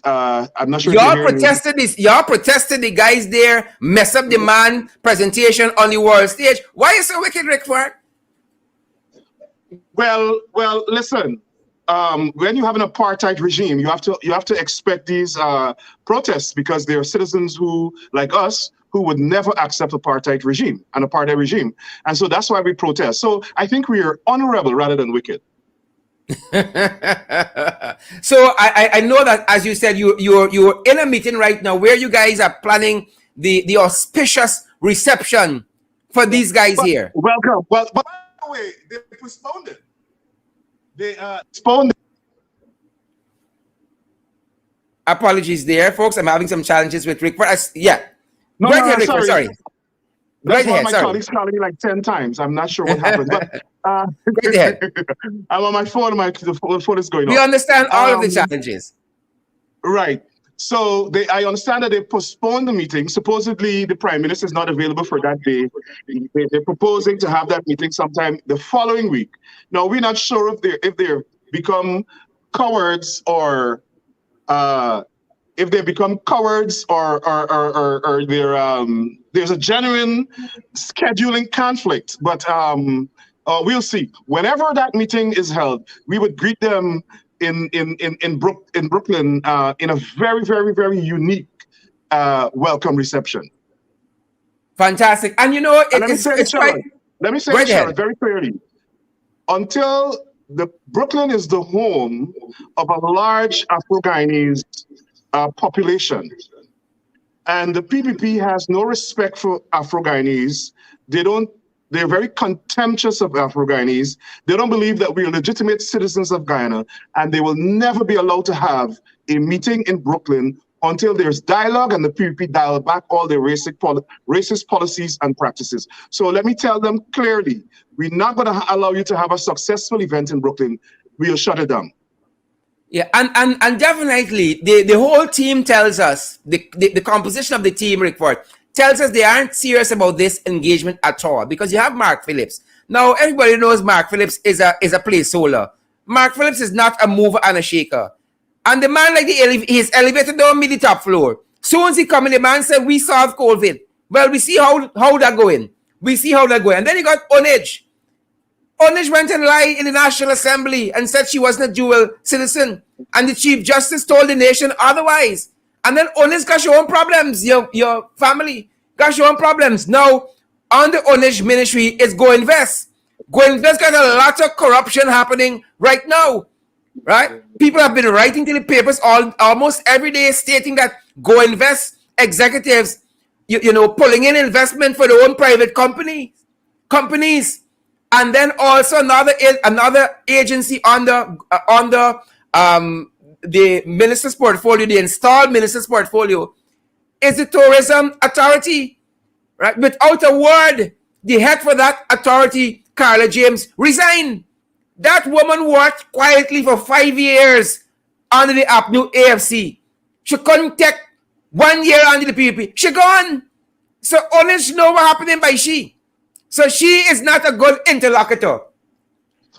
I'm not sure. Y'all protested this. Y'all protested the guys there, mess up the man presentation on the world stage. Why is so wicked, Richford? Well, listen. When you have an apartheid regime, you have to expect these protests because there are citizens who, like us, who would never accept an apartheid regime, and so that's why we protest. So I think we are honorable rather than wicked. So I know that, as you said, you're in a meeting right now where you guys are planning the auspicious reception for these guys here. Welcome. Well, but by the way, they postponed it. They postponed it. Apologies there, folks. I'm having some challenges with Rick. Yeah. No, right here, Rick. Sorry. That's why my colleagues calling me like 10 times. I'm not sure what happened. But right ahead. I'm on my phone. The phone is going on. We understand all of the challenges. Right. So I understand that they postponed the meeting. Supposedly, the Prime Minister is not available for that day. They're proposing to have that meeting sometime the following week. Now, we're not sure if they become cowards or if they become cowards or there's a genuine scheduling conflict. But we'll see. Whenever that meeting is held, we would greet them in Brooklyn in a very, very, very unique welcome reception. Fantastic. And you know, let me say, Sharon, very clearly, until Brooklyn is the home of a large Afro-Guyanese population. And the PPP has no respect for Afro-Guyanese. They're very contemptuous of Afro-Guyanese. They don't believe that we are legitimate citizens of Guyana, and they will never be allowed to have a meeting in Brooklyn until there's dialogue and the PPP dial back all their racist policies and practices. So let me tell them clearly, we're not going to allow you to have a successful event in Brooklyn. We'll shut it down. Yeah, and definitely the whole team tells us, the composition of the team, Richford, tells us they aren't serious about this engagement at all, because you have Mark Phillips. Now, everybody knows Mark Phillips is a placeholder. Mark Phillips is not a mover and a shaker. And the man, like he's elevated down me the top floor. Soon as he come in, the man said, we solve COVID. Well, we see how that going. We see how that going. And then he got Onage. Onage went and lied in the National Assembly and said she wasn't a dual citizen. And the Chief Justice told the nation otherwise. And then Onage got your own problems. Your family got your own problems. Now, on the Onage ministry is Go Invest. Go Invest got a lot of corruption happening right now. Right? People have been writing to the papers almost every day stating that Go Invest executives, pulling in investment for their own private companies. And then also another agency under the minister's portfolio, the installed minister's portfolio, is the Tourism Authority. Right? Without a word, the head for that authority, Carla James, resigned. That woman worked quietly for 5 years under the APNU AFC. She couldn't take 1 year under the PPP. She gone. So honest know what happening by she. So she is not a good interlocutor.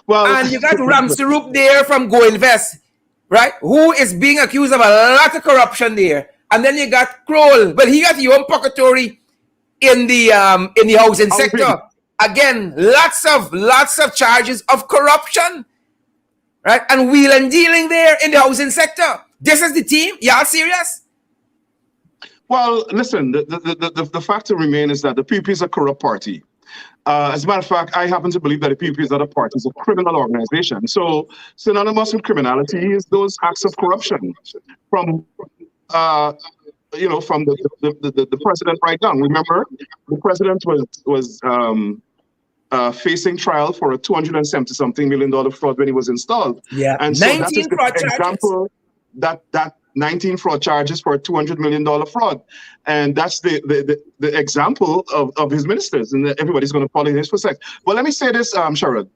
Well, and you got Ramsarup there from Go Invest, right? Who is being accused of a lot of corruption there. And then you got Kroll. But he got your own pocketry in the housing sector. Again, lots of charges of corruption, right? And wheel and dealing there in the housing sector. This is the team? Y'all serious? Well, listen, the fact to remain is that the PPP is a corrupt party. As a matter of fact, I happen to believe that the PPP is not a party, it's a criminal organization. So synonymous with criminality is those acts of corruption from from the president right down. Remember, the president was facing trial for a $270-something million fraud when he was installed. Yeah, and so that is the example that 19 fraud charges for a $200 million fraud, and that's the example of his ministers, and everybody's going to follow in his footsteps. But let me say this, Sharad,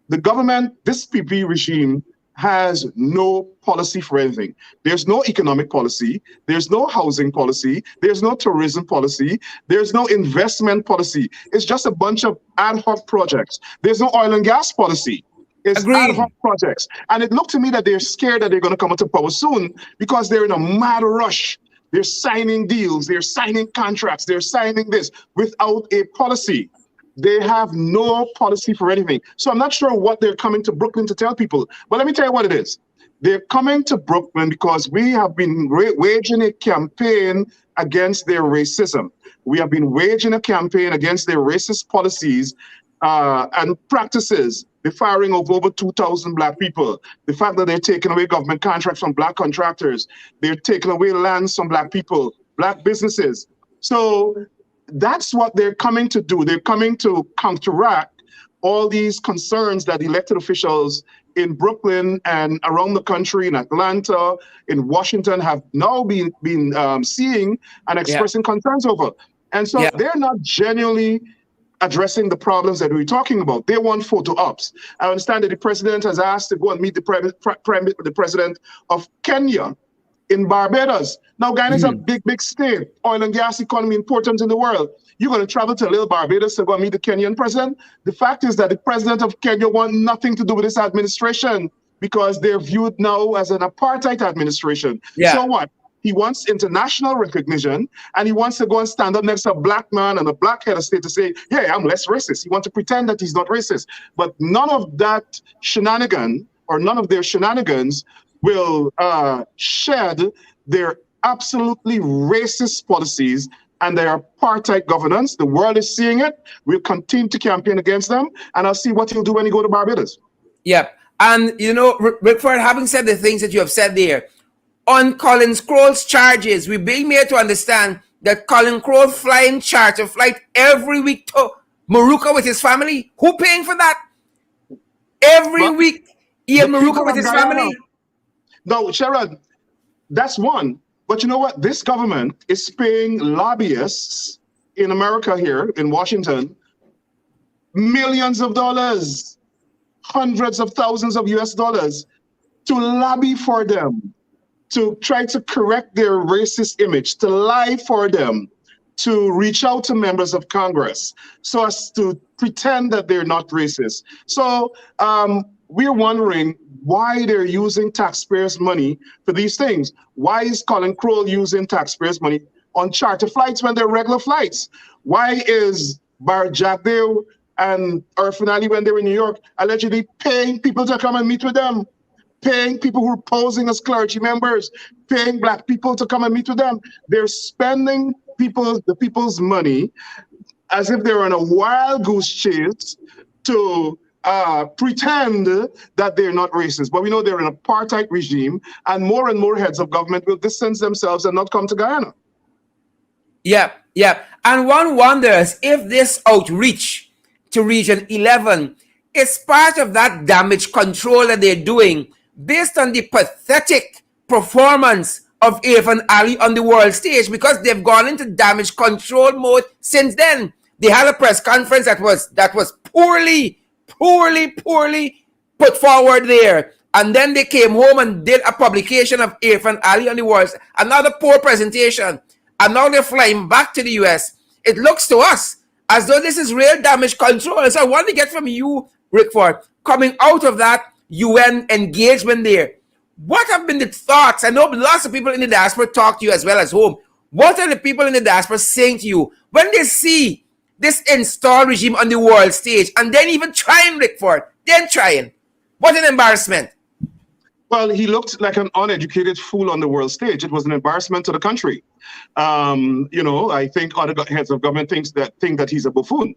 the government, this PP regime, has no policy for anything. There's no economic policy. There's no housing policy. There's no tourism policy. There's no investment policy. It's just a bunch of ad hoc projects. There's no oil and gas policy. It's ad hoc projects. And it looked to me that they're scared that they're going to come into power soon because they're in a mad rush. They're signing deals. They're signing contracts. They're signing this without a policy. They have no policy for anything. So I'm not sure what they're coming to Brooklyn to tell people. But let me tell you what it is. They're coming to Brooklyn because we have been waging a campaign against their racism. We have been waging a campaign against their racist policies and practices. The firing of over 2,000 Black people. The fact that they're taking away government contracts from Black contractors. They're taking away lands from Black people, Black businesses. So that's what they're coming to do. They're coming to counteract all these concerns that elected officials in Brooklyn and around the country, in Atlanta, in Washington, have now been seeing and expressing concerns over. And so they're not genuinely addressing the problems that we're talking about. They want photo ops. I understand that the president has asked to go and meet the president of Kenya in Barbados. Now, Guyana is a big state, oil and gas economy important in the world. You're going to travel to little Barbados to go and meet the Kenyan president? The fact is that the president of Kenya wants nothing to do with this administration because they're viewed now as an apartheid administration. Yeah. So what? He wants international recognition, and he wants to go and stand up next to a Black man and a Black head of state to say, yeah, I'm less racist. He wants to pretend that he's not racist. But none of that shenanigan, or none of their shenanigans, will shed their absolutely racist policies and their apartheid governance. The world is seeing it. We'll continue to campaign against them, and I'll see what he'll do when he go to Barbados. Yep. And, you know, Richford, having said the things that you have said there, on Colin Crowell's charges, we're being made to understand that Colin Crowell flying charter flight every week to Morocco with his family. Who paying for that? Every week, he in Morocco with his family. No, Sharon, that's one. But you know what? This government is paying lobbyists in America here, in Washington, millions of dollars, hundreds of thousands of US dollars to lobby for them, to try to correct their racist image, to lie for them, to reach out to members of Congress so as to pretend that they're not racist. So we're wondering why they're using taxpayers' money for these things. Why is Colin Crowell using taxpayers' money on charter flights when they're regular flights? Why is Bar Jagdeo and Irfan Ali, when they were in New York, allegedly paying people to come and meet with them? Paying people who are posing as clergy members, paying Black people to come and meet with them. They're spending the people's money as if they're on a wild goose chase to pretend that they're not racist. But we know they're an apartheid regime, and more heads of government will distance themselves and not come to Guyana. Yeah. And one wonders if this outreach to Region 11 is part of that damage control that they're doing based on the pathetic performance of Irfan Ali on the world stage, because they've gone into damage control mode since then. They had a press conference that was poorly put forward there. And then they came home and did a publication of Irfan Ali on the world. Another poor presentation. And now they're flying back to the US. It looks to us as though this is real damage control. And so I want to get from you, Richford, coming out of that UN engagement there, what have been the thoughts? I know lots of people in the diaspora talk to you as well as home. What are the people in the diaspora saying to you when they see this installed regime on the world stage and then even trying, Richford, then trying? What an embarrassment. Well, he looked like an uneducated fool on the world stage. It was an embarrassment to the country. You know, I think other heads of government think that he's a buffoon.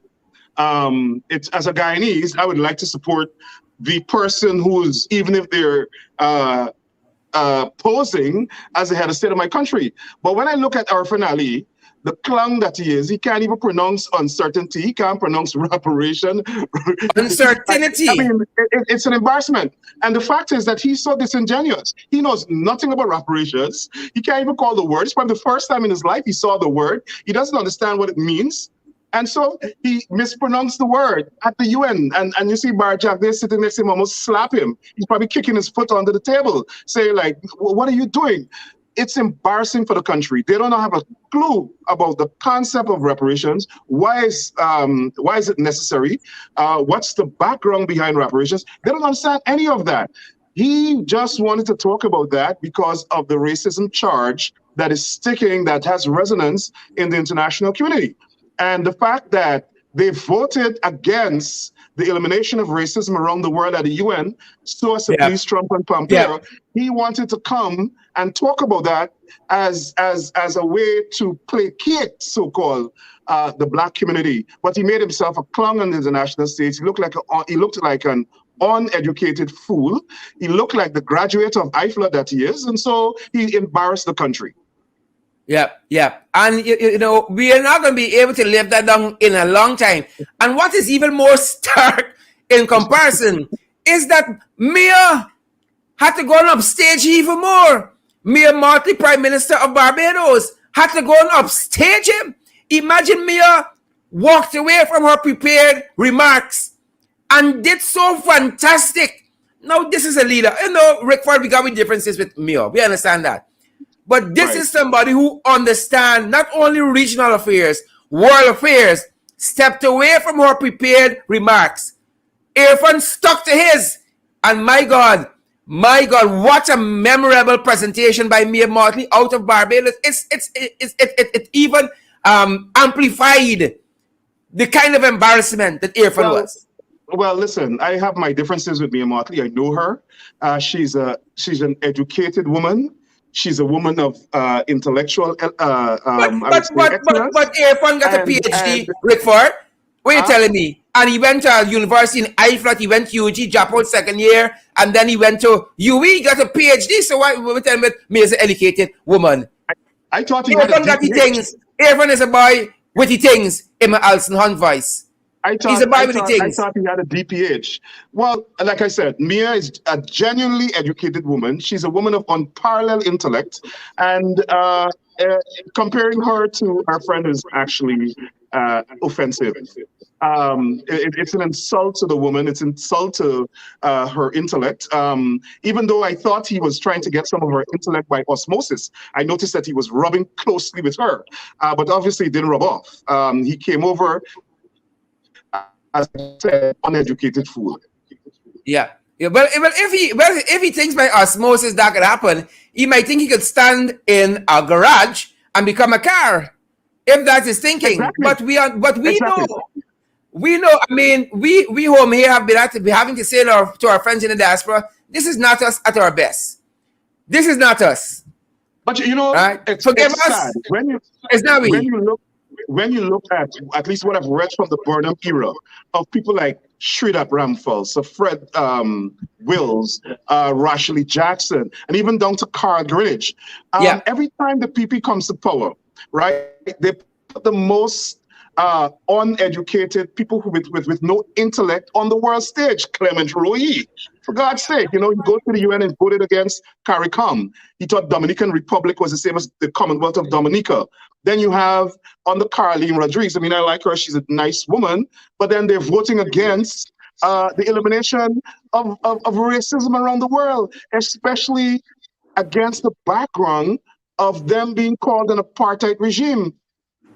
It's, as a Guyanese, I would like to support the person who's, even if they're posing as the head of state of my country. But when I look at Irfan Ali, the clown that he is, he can't even pronounce uncertainty. He can't pronounce reparation. Uncertainty. I mean, it's an embarrassment. And the fact is that he's so disingenuous. He knows nothing about reparations. He can't even call the word. It's probably the first time in his life he saw the word. He doesn't understand what it means. And so he mispronounced the word at the UN. And you see Bar Jack there sitting next to him, almost slap him. He's probably kicking his foot under the table, saying like, what are you doing? It's embarrassing for the country. They don't have a clue about the concept of reparations. Why is it necessary? What's the background behind reparations? They don't understand any of that. He just wanted to talk about that because of the racism charge that is sticking, that has resonance in the international community. And the fact that they voted against the elimination of racism around the world at the UN, so as to please Trump and Pompeo, he wanted to come and talk about that as a way to placate, so-called, the Black community. But he made himself a clown on the international stage. He looked like an uneducated fool. He looked like the graduate of IFLA that he is, and so he embarrassed the country. Yeah. And, you know, we are not going to be able to live that down in a long time. And what is even more stark in comparison is that Mia had to go on upstage even more. Mia Mottley, Prime Minister of Barbados, had to go on upstage him. Imagine Mia walked away from her prepared remarks and did so fantastic. Now, this is a leader. You know, Richford, we got with differences with Mia. We understand that. But this is somebody who understands not only regional affairs, world affairs, stepped away from her prepared remarks. Irfan stuck to his. And my God, what a memorable presentation by Mia Mottley out of Barbados. It even amplified the kind of embarrassment that Irfan was. Well, listen, I have my differences with Mia Mottley. I know her. She's an educated woman. She's a woman of intellectual. But Irfan got a PhD, Richford. What are you telling me? And he went to a university in IFLAT, he went to UG, dropped out second year, and then he went to UE, got a PhD. So why we tell me me as an educated woman? I thought he had a things. Everyone is a boy with the things in my Alison Hunt voice. He's a boy with the things. I thought he had a DPH. Well, like I said, Mia is a genuinely educated woman. She's a woman of unparalleled intellect, and comparing her to our friend is actually offensive. It's an insult to the woman. It's an insult to her intellect. Even though I thought he was trying to get some of her intellect by osmosis, I noticed that he was rubbing closely with her, but obviously it didn't rub off. He came over as I said, uneducated fool. Yeah. Well, if he thinks by osmosis that could happen, he might think he could stand in a garage and become a car. If that's his thinking. Exactly. But we know. I mean, we home here have been having to say to our friends in the diaspora, this is not us at our best. This is not us. But you know, right? Forgive us. Sad. It's not we. When you look at least what I've read from the Burnham era of people like Sridhar Ramphal, Sir Fred Wills, Rashley Jackson, and even down to Carl Greenwich. Every time the PP comes to power, right, they put the most uneducated people with no intellect on the world stage. Clement Roy, for God's sake, you know, he goes to the UN and voted against CARICOM. He thought Dominican Republic was the same as the Commonwealth of Dominica. Then you have on the Carlene Rodriguez. I mean, I like her. She's a nice woman. But then they're voting against the elimination of racism around the world, especially against the background of them being called an apartheid regime,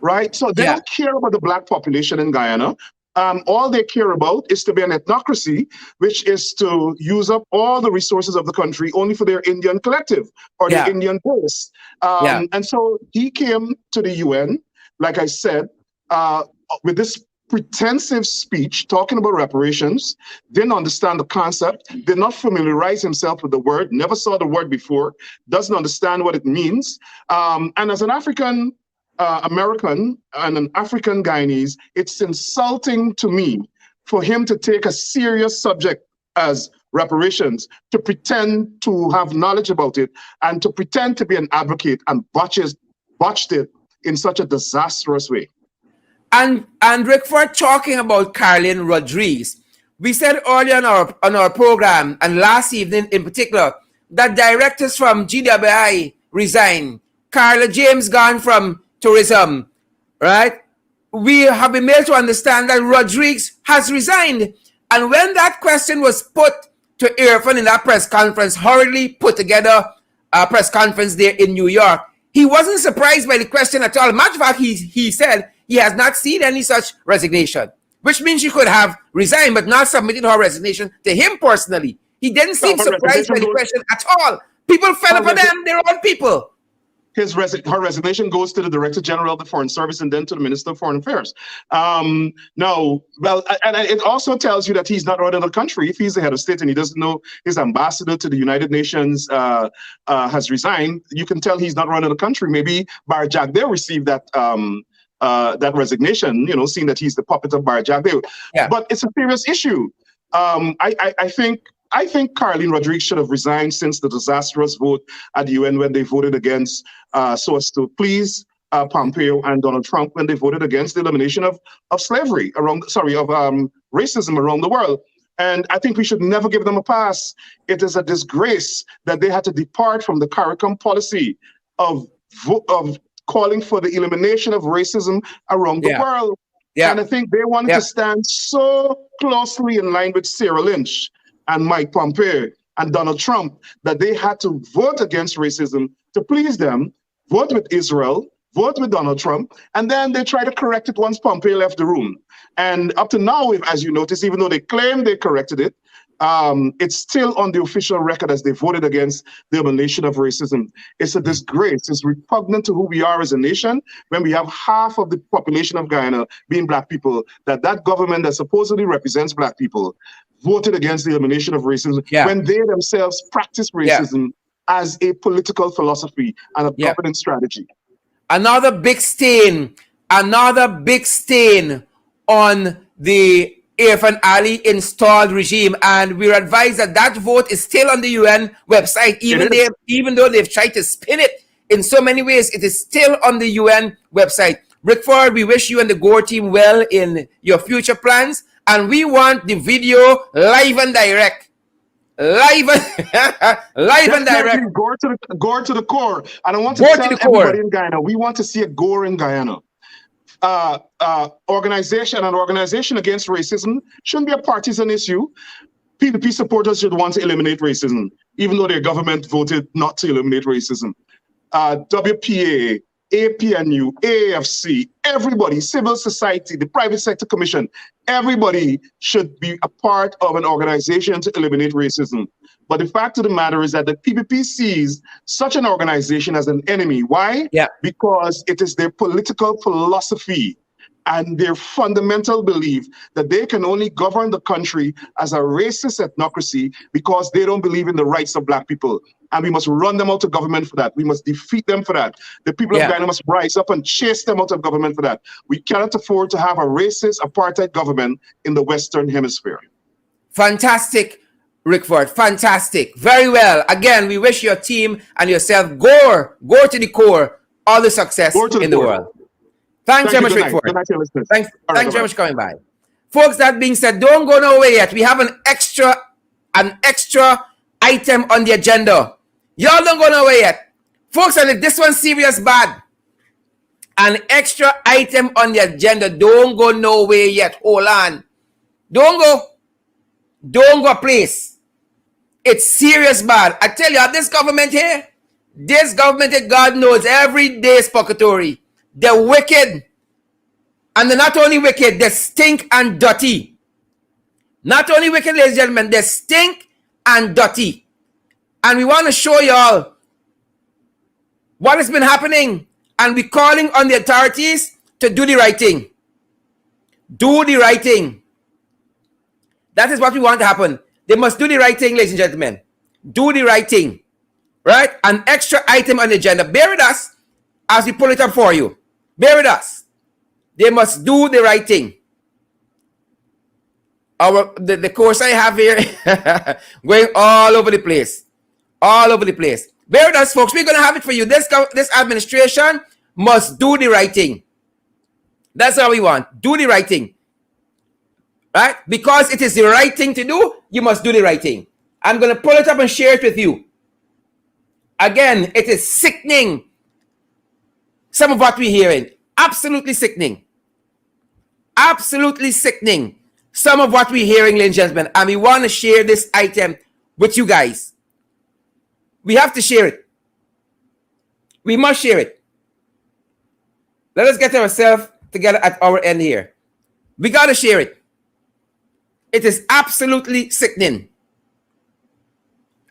right? So they don't care about the Black population in Guyana. All they care about is to be an ethnocracy, which is to use up all the resources of the country only for their Indian collective or their Indian base. And so he came to the UN, like I said, with this pretensive speech talking about reparations, didn't understand the concept, did not familiarize himself with the word, never saw the word before, doesn't understand what it means. And as an African American and an African Guyanese, it's insulting to me for him to take a serious subject as reparations, to pretend to have knowledge about it, and to pretend to be an advocate and botched it in such a disastrous way. And Richford, talking about Carlene Rodriguez, we said earlier on our program, and last evening in particular, that directors from GWI resigned. Carla James gone from tourism, right? We have been made to understand that Rodriguez has resigned. And when that question was put to Irfan in that press conference, hurriedly put together a press conference there in New York, he wasn't surprised by the question at all. Matter of fact, he said he has not seen any such resignation, which means she could have resigned but not submitted her resignation to him personally. He didn't seem surprised by the question at all. People fell upon them, their own people. Her resignation goes to the Director General of the Foreign Service and then to the Minister of Foreign Affairs. And it also tells you that he's not running the country. If he's the head of state and he doesn't know his ambassador to the United Nations has resigned, you can tell he's not running the country. Maybe Bar Jagdeo received that that resignation, you know, seeing that he's the puppet of Bar Jagdeo. But it's a serious issue. I think Carlene Rodriguez should have resigned since the disastrous vote at the UN when they voted against, so as to please Pompeo and Donald Trump when they voted against the elimination of slavery racism around the world. And I think we should never give them a pass. It is a disgrace that they had to depart from the CARICOM policy of calling for the elimination of racism around the world. And I think they wanted to stand so closely in line with Sarah Lynch and Mike Pompeo and Donald Trump that they had to vote against racism to please them, vote with Israel, vote with Donald Trump, and then they try to correct it once Pompeo left the room. And up to now, as you notice, even though they claim they corrected it, it's still on the official record as they voted against the elimination of racism. It's a disgrace. It's repugnant to who we are as a nation when we have half of the population of Guyana being Black people, that government that supposedly represents Black people voted against the elimination of racism when they themselves practice racism as a political philosophy and a governance strategy. Another big stain on the Irfan Ali installed regime, and we're advised that that vote is still on the UN website, even though they've tried to spin it in so many ways. It is still on the UN website. Richford, we wish you and the Gore team well in your future plans, and we want the video live and direct. Live and direct. Gore to the core. And I want to tell everybody in Guyana, we want to see a Gore in Guyana. Organization against racism shouldn't be a partisan issue. PPP supporters should want to eliminate racism, even though their government voted not to eliminate racism. WPA, APNU, AAFC, everybody, civil society, the private sector commission, everybody should be a part of an organization to eliminate racism. But the fact of the matter is that the PPP sees such an organization as an enemy. Why? Yeah. Because it is their political philosophy and their fundamental belief that they can only govern the country as a racist ethnocracy because they don't believe in the rights of Black people. And we must run them out of government for that. We must defeat them for that. The people of Guyana must rise up and chase them out of government for that. We cannot afford to have a racist apartheid government in the Western Hemisphere. Fantastic, Richford. Fantastic. Very well. Again, we wish your team and yourself Gore to the core, all the success in the world. Thanks very much, Richford. Thanks very much for coming by. Folks, that being said, don't go nowhere yet. We have an extra item on the agenda. Y'all don't go nowhere yet. Folks, and if this one's serious bad, an extra item on the agenda. Don't go nowhere yet. Hold on. Don't go a place. It's serious bad. I tell you, this government here, God knows, every day is purgatory. They're wicked. And they're not only wicked, they stink and dirty. Not only wicked, ladies and gentlemen, they stink and dirty. And we want to show y'all what has been happening. And we're calling on the authorities to do the right thing. Do the right thing. That is what we want to happen. They must do the right thing, ladies and gentlemen. Do the right thing. Right? An extra item on the agenda. Bear with us as we pull it up for you. Bear with us. They must do the right thing. The course I have here going all over the place. All over the place. Bear with us, folks. We're going to have it for you. This administration must do the right thing. That's all we want. Do the right thing. Right? Because it is the right thing to do, you must do the right thing. I'm going to pull it up and share it with you. Again, it is sickening. Some of what we're hearing. Absolutely sickening. Absolutely sickening. Some of what we're hearing, ladies and gentlemen. And we want to share this item with you guys. We have to share it. We must share it. Let us get ourselves together at our end here. We got to share it. It is absolutely sickening.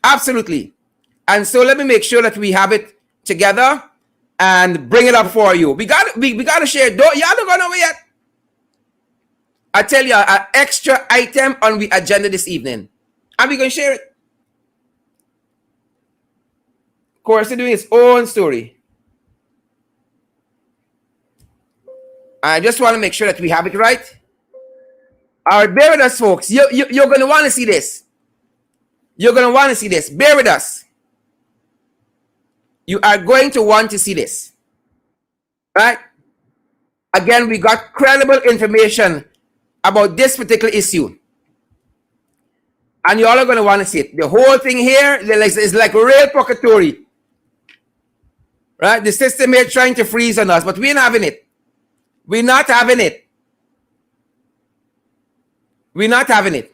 Absolutely. And so let me make sure that we have it together and bring it up for you. We got to share it. Y'all don't go nowhere yet. I tell you, an extra item on the agenda this evening. And we're going to share it. Of course, they're doing its own story. I just want to make sure that we have it right. All right, bear with us, folks. You're going to want to see this. You're going to want to see this. Bear with us. You are going to want to see this. Right? Again, we got credible information about this particular issue. And you all are going to want to see it. The whole thing here is like real purgatory. Right? The system here trying to freeze on us, but we're not having it. We're not having it. We're not having it.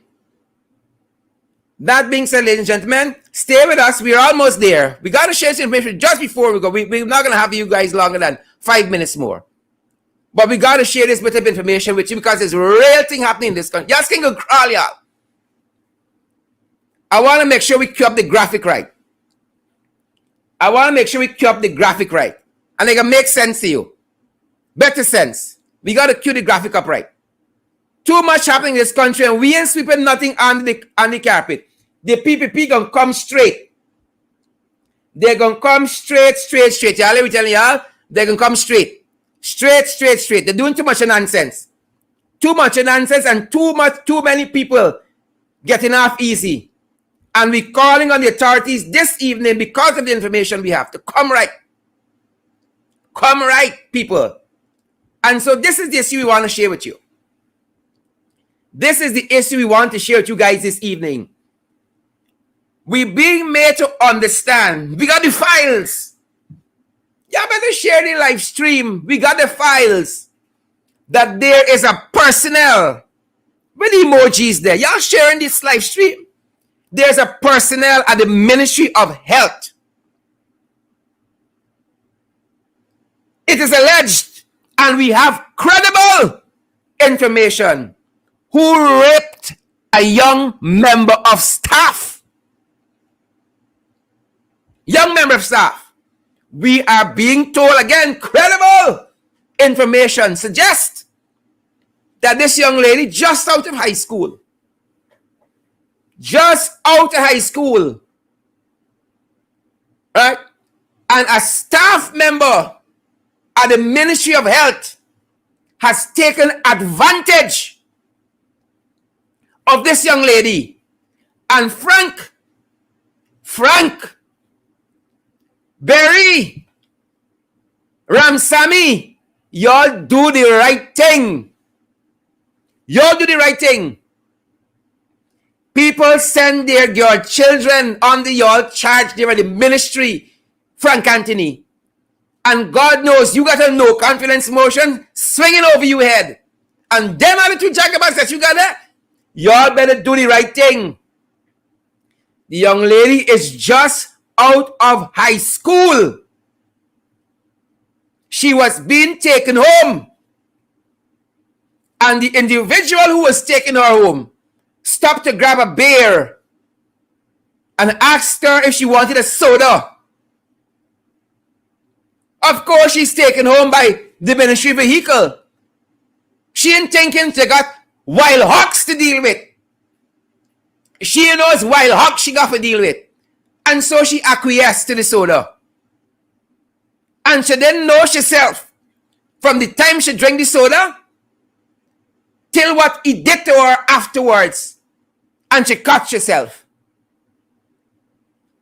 That being said, ladies and gentlemen, stay with us. We're almost there. We got to share some information just before we go. We're not going to have you guys longer than 5 minutes more. But we got to share this bit of information with you because there's a real thing happening in this country. Y'all can go crawl, y'all. I want to make sure we cue up the graphic right. I want to make sure we cue up the graphic right. And it can make sense to you. Better sense. We got to cue the graphic up right. Too much happening in this country and we ain't sweeping nothing on the carpet. The PPP gonna come straight. They're gonna come straight. Y'all, let me tell y'all, they're gonna come straight. Straight. They're doing too much nonsense. Too much nonsense and too many people getting off easy. And we're calling on the authorities this evening because of the information we have to come right. Come right, people. And so this is the issue we want to share with you. This is the issue we want to share with you guys this evening. We're being made to understand. We got the files. You better share the live stream. We got the files. That there is a personnel with emojis there. Y'all sharing this live stream? There's a personnel at the Ministry of Health. It is alleged, and we have credible information, who raped a young member of staff. Young member of staff. We are being told, again, credible information suggests that this young lady just out of high school, right? And a staff member at the Ministry of Health has taken advantage of this young lady. And Frank, Barry, Ramsamy, y'all do the right thing. Y'all do the right thing. People send your children under your charge. They were the ministry, Frank Anthony. And God knows you got a no confidence motion swinging over your head. And them are the two jackabout that you got there. Y'all better do the right thing. The young lady is just out of high school. She was being taken home. And the individual who was taking her home stopped to grab a beer and asked her if she wanted a soda. Of course, she's taken home by the ministry vehicle. She ain't thinking they got wild hogs to deal with. She knows wild hogs she got to deal with. And so she acquiesced to the soda. And she didn't know herself from the time she drank the soda till what he did to her afterwards. And she cut herself.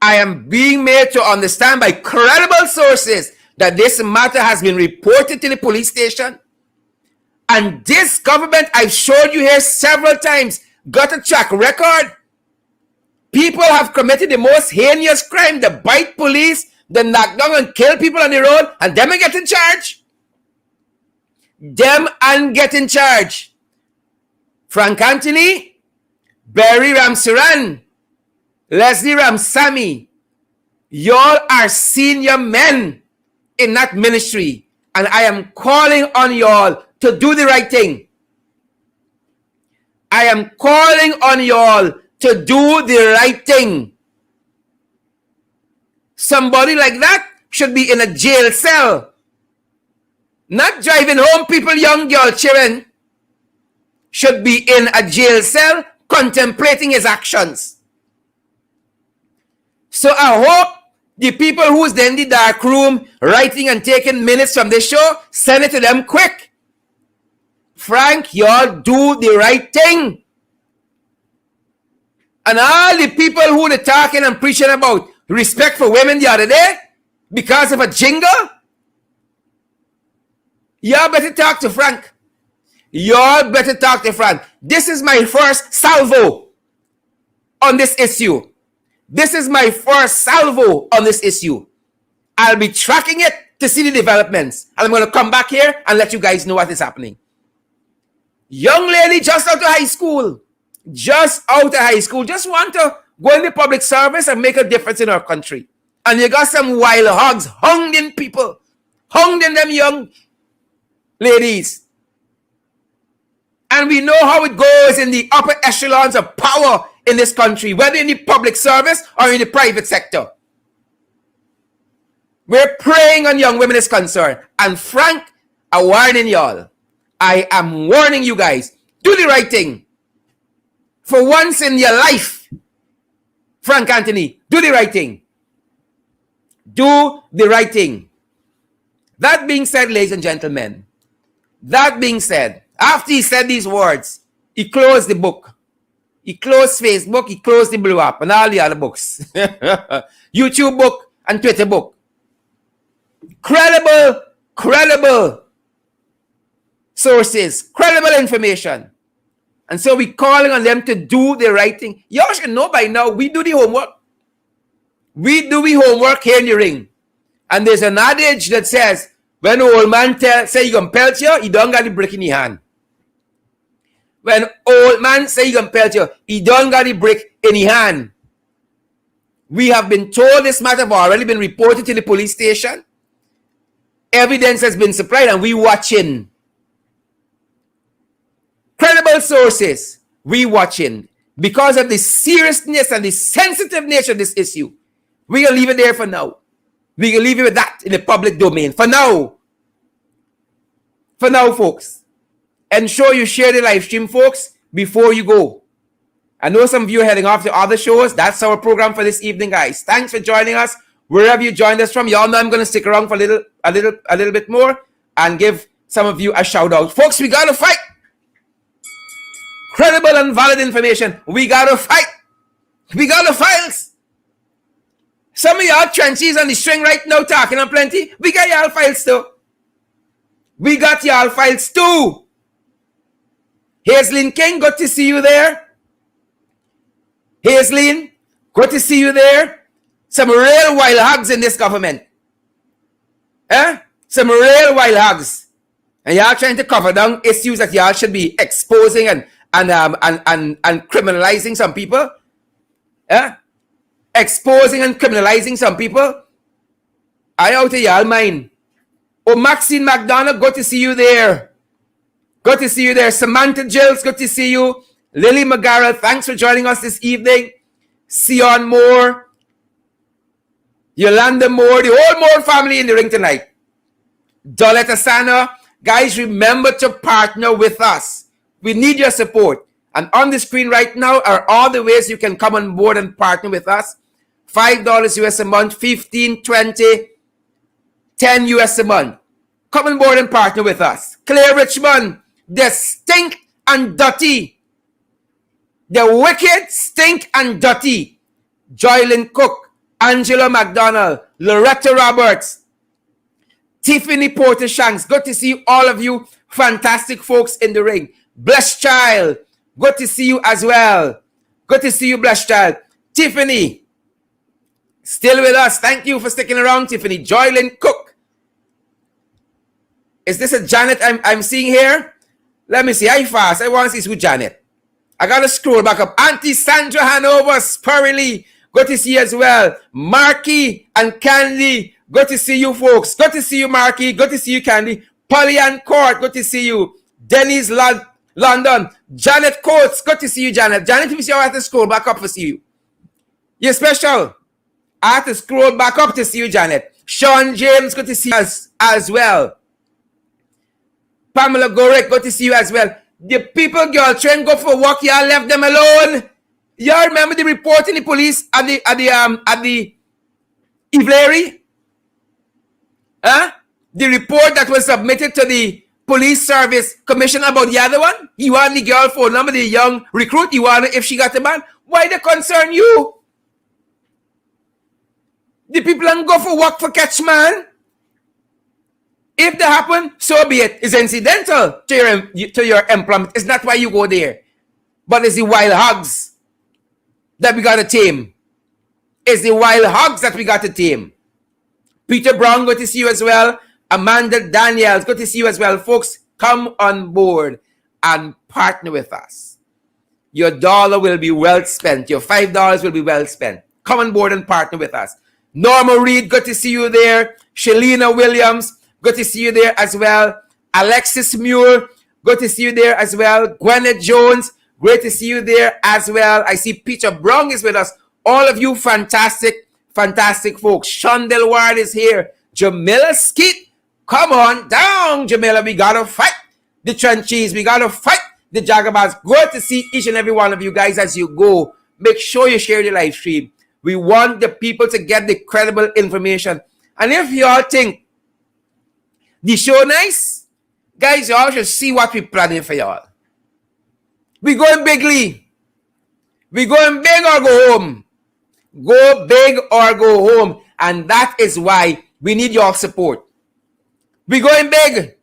I am being made to understand by credible sources that this matter has been reported to the police station. And this government, I've showed you here several times, got a track record. People have committed the most heinous crime. They bite police, they knock down and kill people on the road, and them and get in charge. Them and get in charge. Frank Anthony, Barry Ramsaran, Leslie Ramsamy, y'all are senior men in that ministry. And I am calling on y'all to do the right thing. I am calling on y'all to do the right thing. Somebody like that should be in a jail cell. Not driving home people, young girl, children. Should be in a jail cell contemplating his actions. So I hope the people who's there in the dark room writing and taking minutes from this show, send it to them quick. Frank, y'all do the right thing. And all the people who they're talking and preaching about respect for women the other day because of a jingle, y'all better talk to Frank. Y'all better talk to Frank. This is my first salvo on this issue. This is my first salvo on this issue. I'll be tracking it to see the developments. And I'm going to come back here and let you guys know what is happening. Young lady just out of high school. Just out of high school. Just want to go in the public service and make a difference in our country. And you got some wild hogs hounding people. Hounding them young ladies. And we know how it goes in the upper echelons of power in this country, whether in the public service or in the private sector. We're preying on young women is concerned. And Frank, I'm warning y'all. I am warning you guys. Do the right thing. For once in your life, Frank Anthony, do the right thing. Do the right thing. That being said, ladies and gentlemen, that being said, After he said these words, he closed the book. He closed Facebook, he closed the Blue App and all the other books. YouTube book and Twitter book. Credible sources, credible information. And so we're calling on them to do the right thing. Y'all should know by now, we do the homework. We do the homework here in the ring. And there's an adage that says, when an old man say he gonna pelt you, he don't got the brick in his hand. When old man say he gonna pelt you, he don't got the brick in his hand. We have been told this matter have already been reported to the police station. Evidence has been supplied and we watching. Credible sources, we watching. Because of the seriousness and the sensitive nature of this issue, we gonna leave it there for now. We can leave it with that in the public domain. For now, folks. Ensure you share the live stream, folks, before you go. I know some of you are heading off to other shows. That's our program for this evening, guys. Thanks for joining us. Wherever you joined us from, y'all know I'm going to stick around for a little bit more and give some of you a shout out. Folks, we got to fight. Credible and valid information. We got to fight. We got the files. Some of y'all trenches on the string right now talking on plenty. We got y'all files too. We got y'all files too. Hazelin King, good to see you there. Hazelin, good to see you there. Some real wild hogs in this government. Some real wild hogs. And y'all trying to cover down issues that y'all should be exposing and criminalizing some people. Exposing and criminalizing some people. I out of y'all mind. Oh, Maxine McDonough, good to see you there. Good to see you there. Samantha Gills, good to see you. Lily McGarrett, thanks for joining us this evening. Sion Moore. Yolanda Moore, the whole Moore family in the ring tonight. Doletta Sana. Guys, remember to partner with us. We need your support. And on the screen right now are all the ways you can come on board and partner with us. $5 US a month, 15, 20, 10 US a month. Come on board and partner with us. Claire Richmond, the stink and dirty. The wicked, stink and dirty. Joylyn Cook, Angela McDonald, Loretta Roberts, Tiffany Porter Shanks. Good to see all of you fantastic folks in the ring. Blessed Child, good to see you as well. Good to see you, Blessed Child. Tiffany, still with us. Thank you for sticking around, Tiffany. Joylyn Cook. Is this a Janet I'm seeing here? Let me see. How fast? I want to see who Janet. I got to scroll back up. Auntie Sandra Hanover, Spurley. Good to see you as well. Marky and Candy. Good to see you, folks. Good to see you, Marky. Good to see you, Candy. Polly and Court. Good to see you. Denny's London. Janet Coates. Good to see you, Janet. Janet, if you see, I have to scroll back up to see you. You're special. I have to scroll back up to see you, Janet. Sean James, good to see you as well. Pamela Gorek, good to see you as well. The people, girl, try and go for walk. Y'all left them alone. Y'all remember the report in the police at the Ivlery? The report that was submitted to the police service commissioner about the other one? You want the girl phone number, the young recruit? You want if she got the man? Why they concern you? The people and go for work for catch man. If that happen, so be it. It's incidental to your employment. It's not why you go there. But it's the wild hogs that we got to tame. It's the wild hogs that we got to tame. Peter Brown, good to see you as well. Amanda Daniels, good to see you as well. Folks, come on board and partner with us. Your dollar will be well spent. Your $5 will be well spent. Come on board and partner with us. Norma Reed, good to see you there. Shalina Williams, good to see you there as well. Alexis Muir, good to see you there as well. Gwyneth Jones, great to see you there as well. I see Peter Brown is with us. All of you fantastic folks. Shondell Ward is here. Jamila Skeet, come on down, Jamila. We got to fight the trenches. We got to fight the Jagabars. Good to see each and every one of you guys as you go. Make sure you share the live stream. We want the people to get the credible information. And if y'all think the show nice, Guys, y'all should see what we're planning for y'all. We going bigly. We going big or go home. Go big or go home. And that is why we need your support. We going big.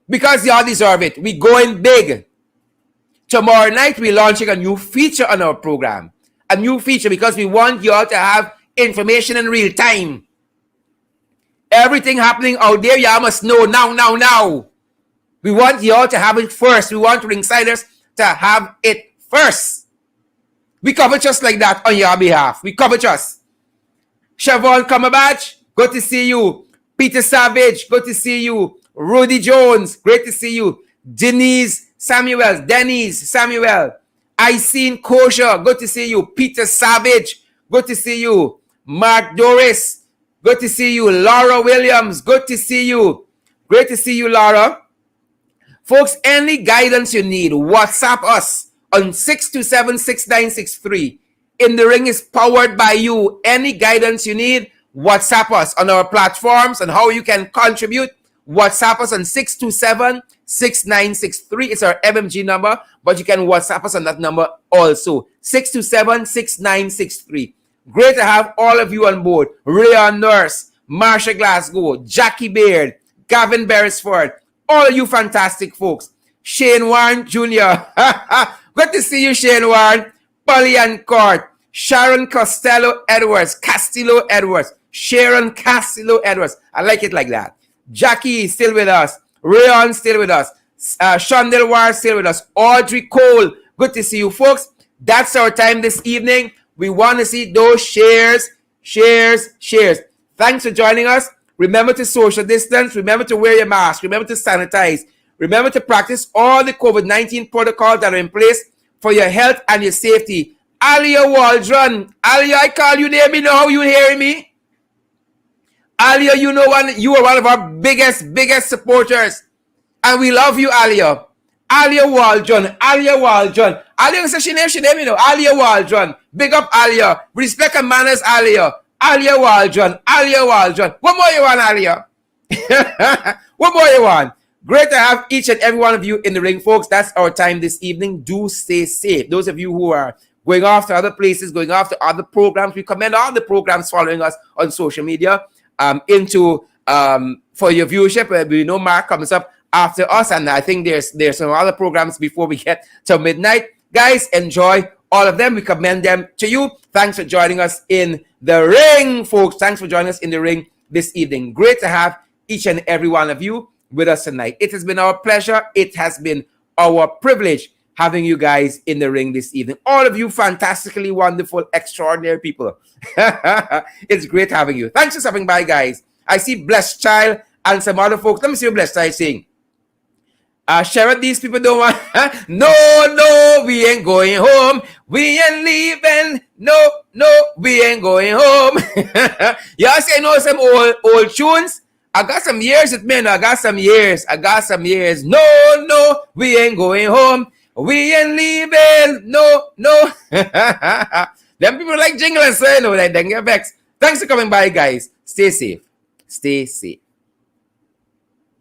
Because y'all deserve it. We going big. Tomorrow night, we're launching a new feature on our program. A new feature because we want y'all to have information in real time. Everything happening out there, y'all must know now. We want y'all to have it first. We want Ringsiders to have it first. We cover just like that on your behalf. We cover just. Siobhan Cumberbatch, good to see you. Peter Savage, good to see you. Rudy Jones, great to see you. Denise Samuel, Iseen Kosher, good to see you. Peter Savage, good to see you. Mark Doris, good to see you. Laura Williams, good to see you. Great to see you, Laura. Folks, any guidance you need, WhatsApp us on 627-6963. In the Ring is powered by you. Any guidance you need, WhatsApp us on our platforms and how you can contribute. WhatsApp us on 627-6963. It's our MMG number, but you can WhatsApp us on that number also. 627-6963. Great to have all of you on board. Rayon Nurse, Marsha Glasgow, Jackie Baird, Gavin Beresford, all of you fantastic folks. Shane Warren Jr. Good to see you, Shane Warren. Polly and Court, Sharon Castillo Edwards, Sharon Castillo Edwards. I like it like that. Jackie is still with us. Rayon still with us. Shondell War still with us. Audrey Cole, good to see you folks. That's our time this evening. We want to see those shares. Thanks for joining us. Remember to social distance. Remember to wear your mask. Remember to sanitize. Remember to practice all the COVID-19 protocols that are in place for your health and your safety. Alia Waldron. Alia, I call you name. You know how you hearing me? Alia, you are one of our biggest supporters. And we love you, Alia. Alia Waldron. Alia says she name, you know. Alia Waldron. Big up Alia. Respect and manners, Alia. Alia Waldron. What more you want, Alia? What more you want? Great to have each and every one of you in the ring, folks. That's our time this evening. Do stay safe. Those of you who are going off to other places, going off to other programs, we commend all the programs following us on social media for your viewership. We know Mark comes up after us, and I think there's some other programs before we get to midnight. Guys, enjoy all of them. We commend them to you. Thanks for joining us in the ring, folks. Thanks for joining us in the ring this evening. Great to have each and every one of you with us tonight. It has been our pleasure. It has been our privilege having you guys in the ring this evening. All of you fantastically wonderful, extraordinary people. It's great having you. Thanks for stopping by, guys. I see Blessed Child and some other folks. Let me see what Blessed Child saying. Sherrod, these people don't want... No, we ain't going home. We ain't leaving. No, we ain't going home. Y'all say know some old tunes? I got some years with me. I got some years. No, we ain't going home. We ain't leaving. No. Them people like jingle and say no, they get vexed. Thanks for coming by, guys. Stay safe.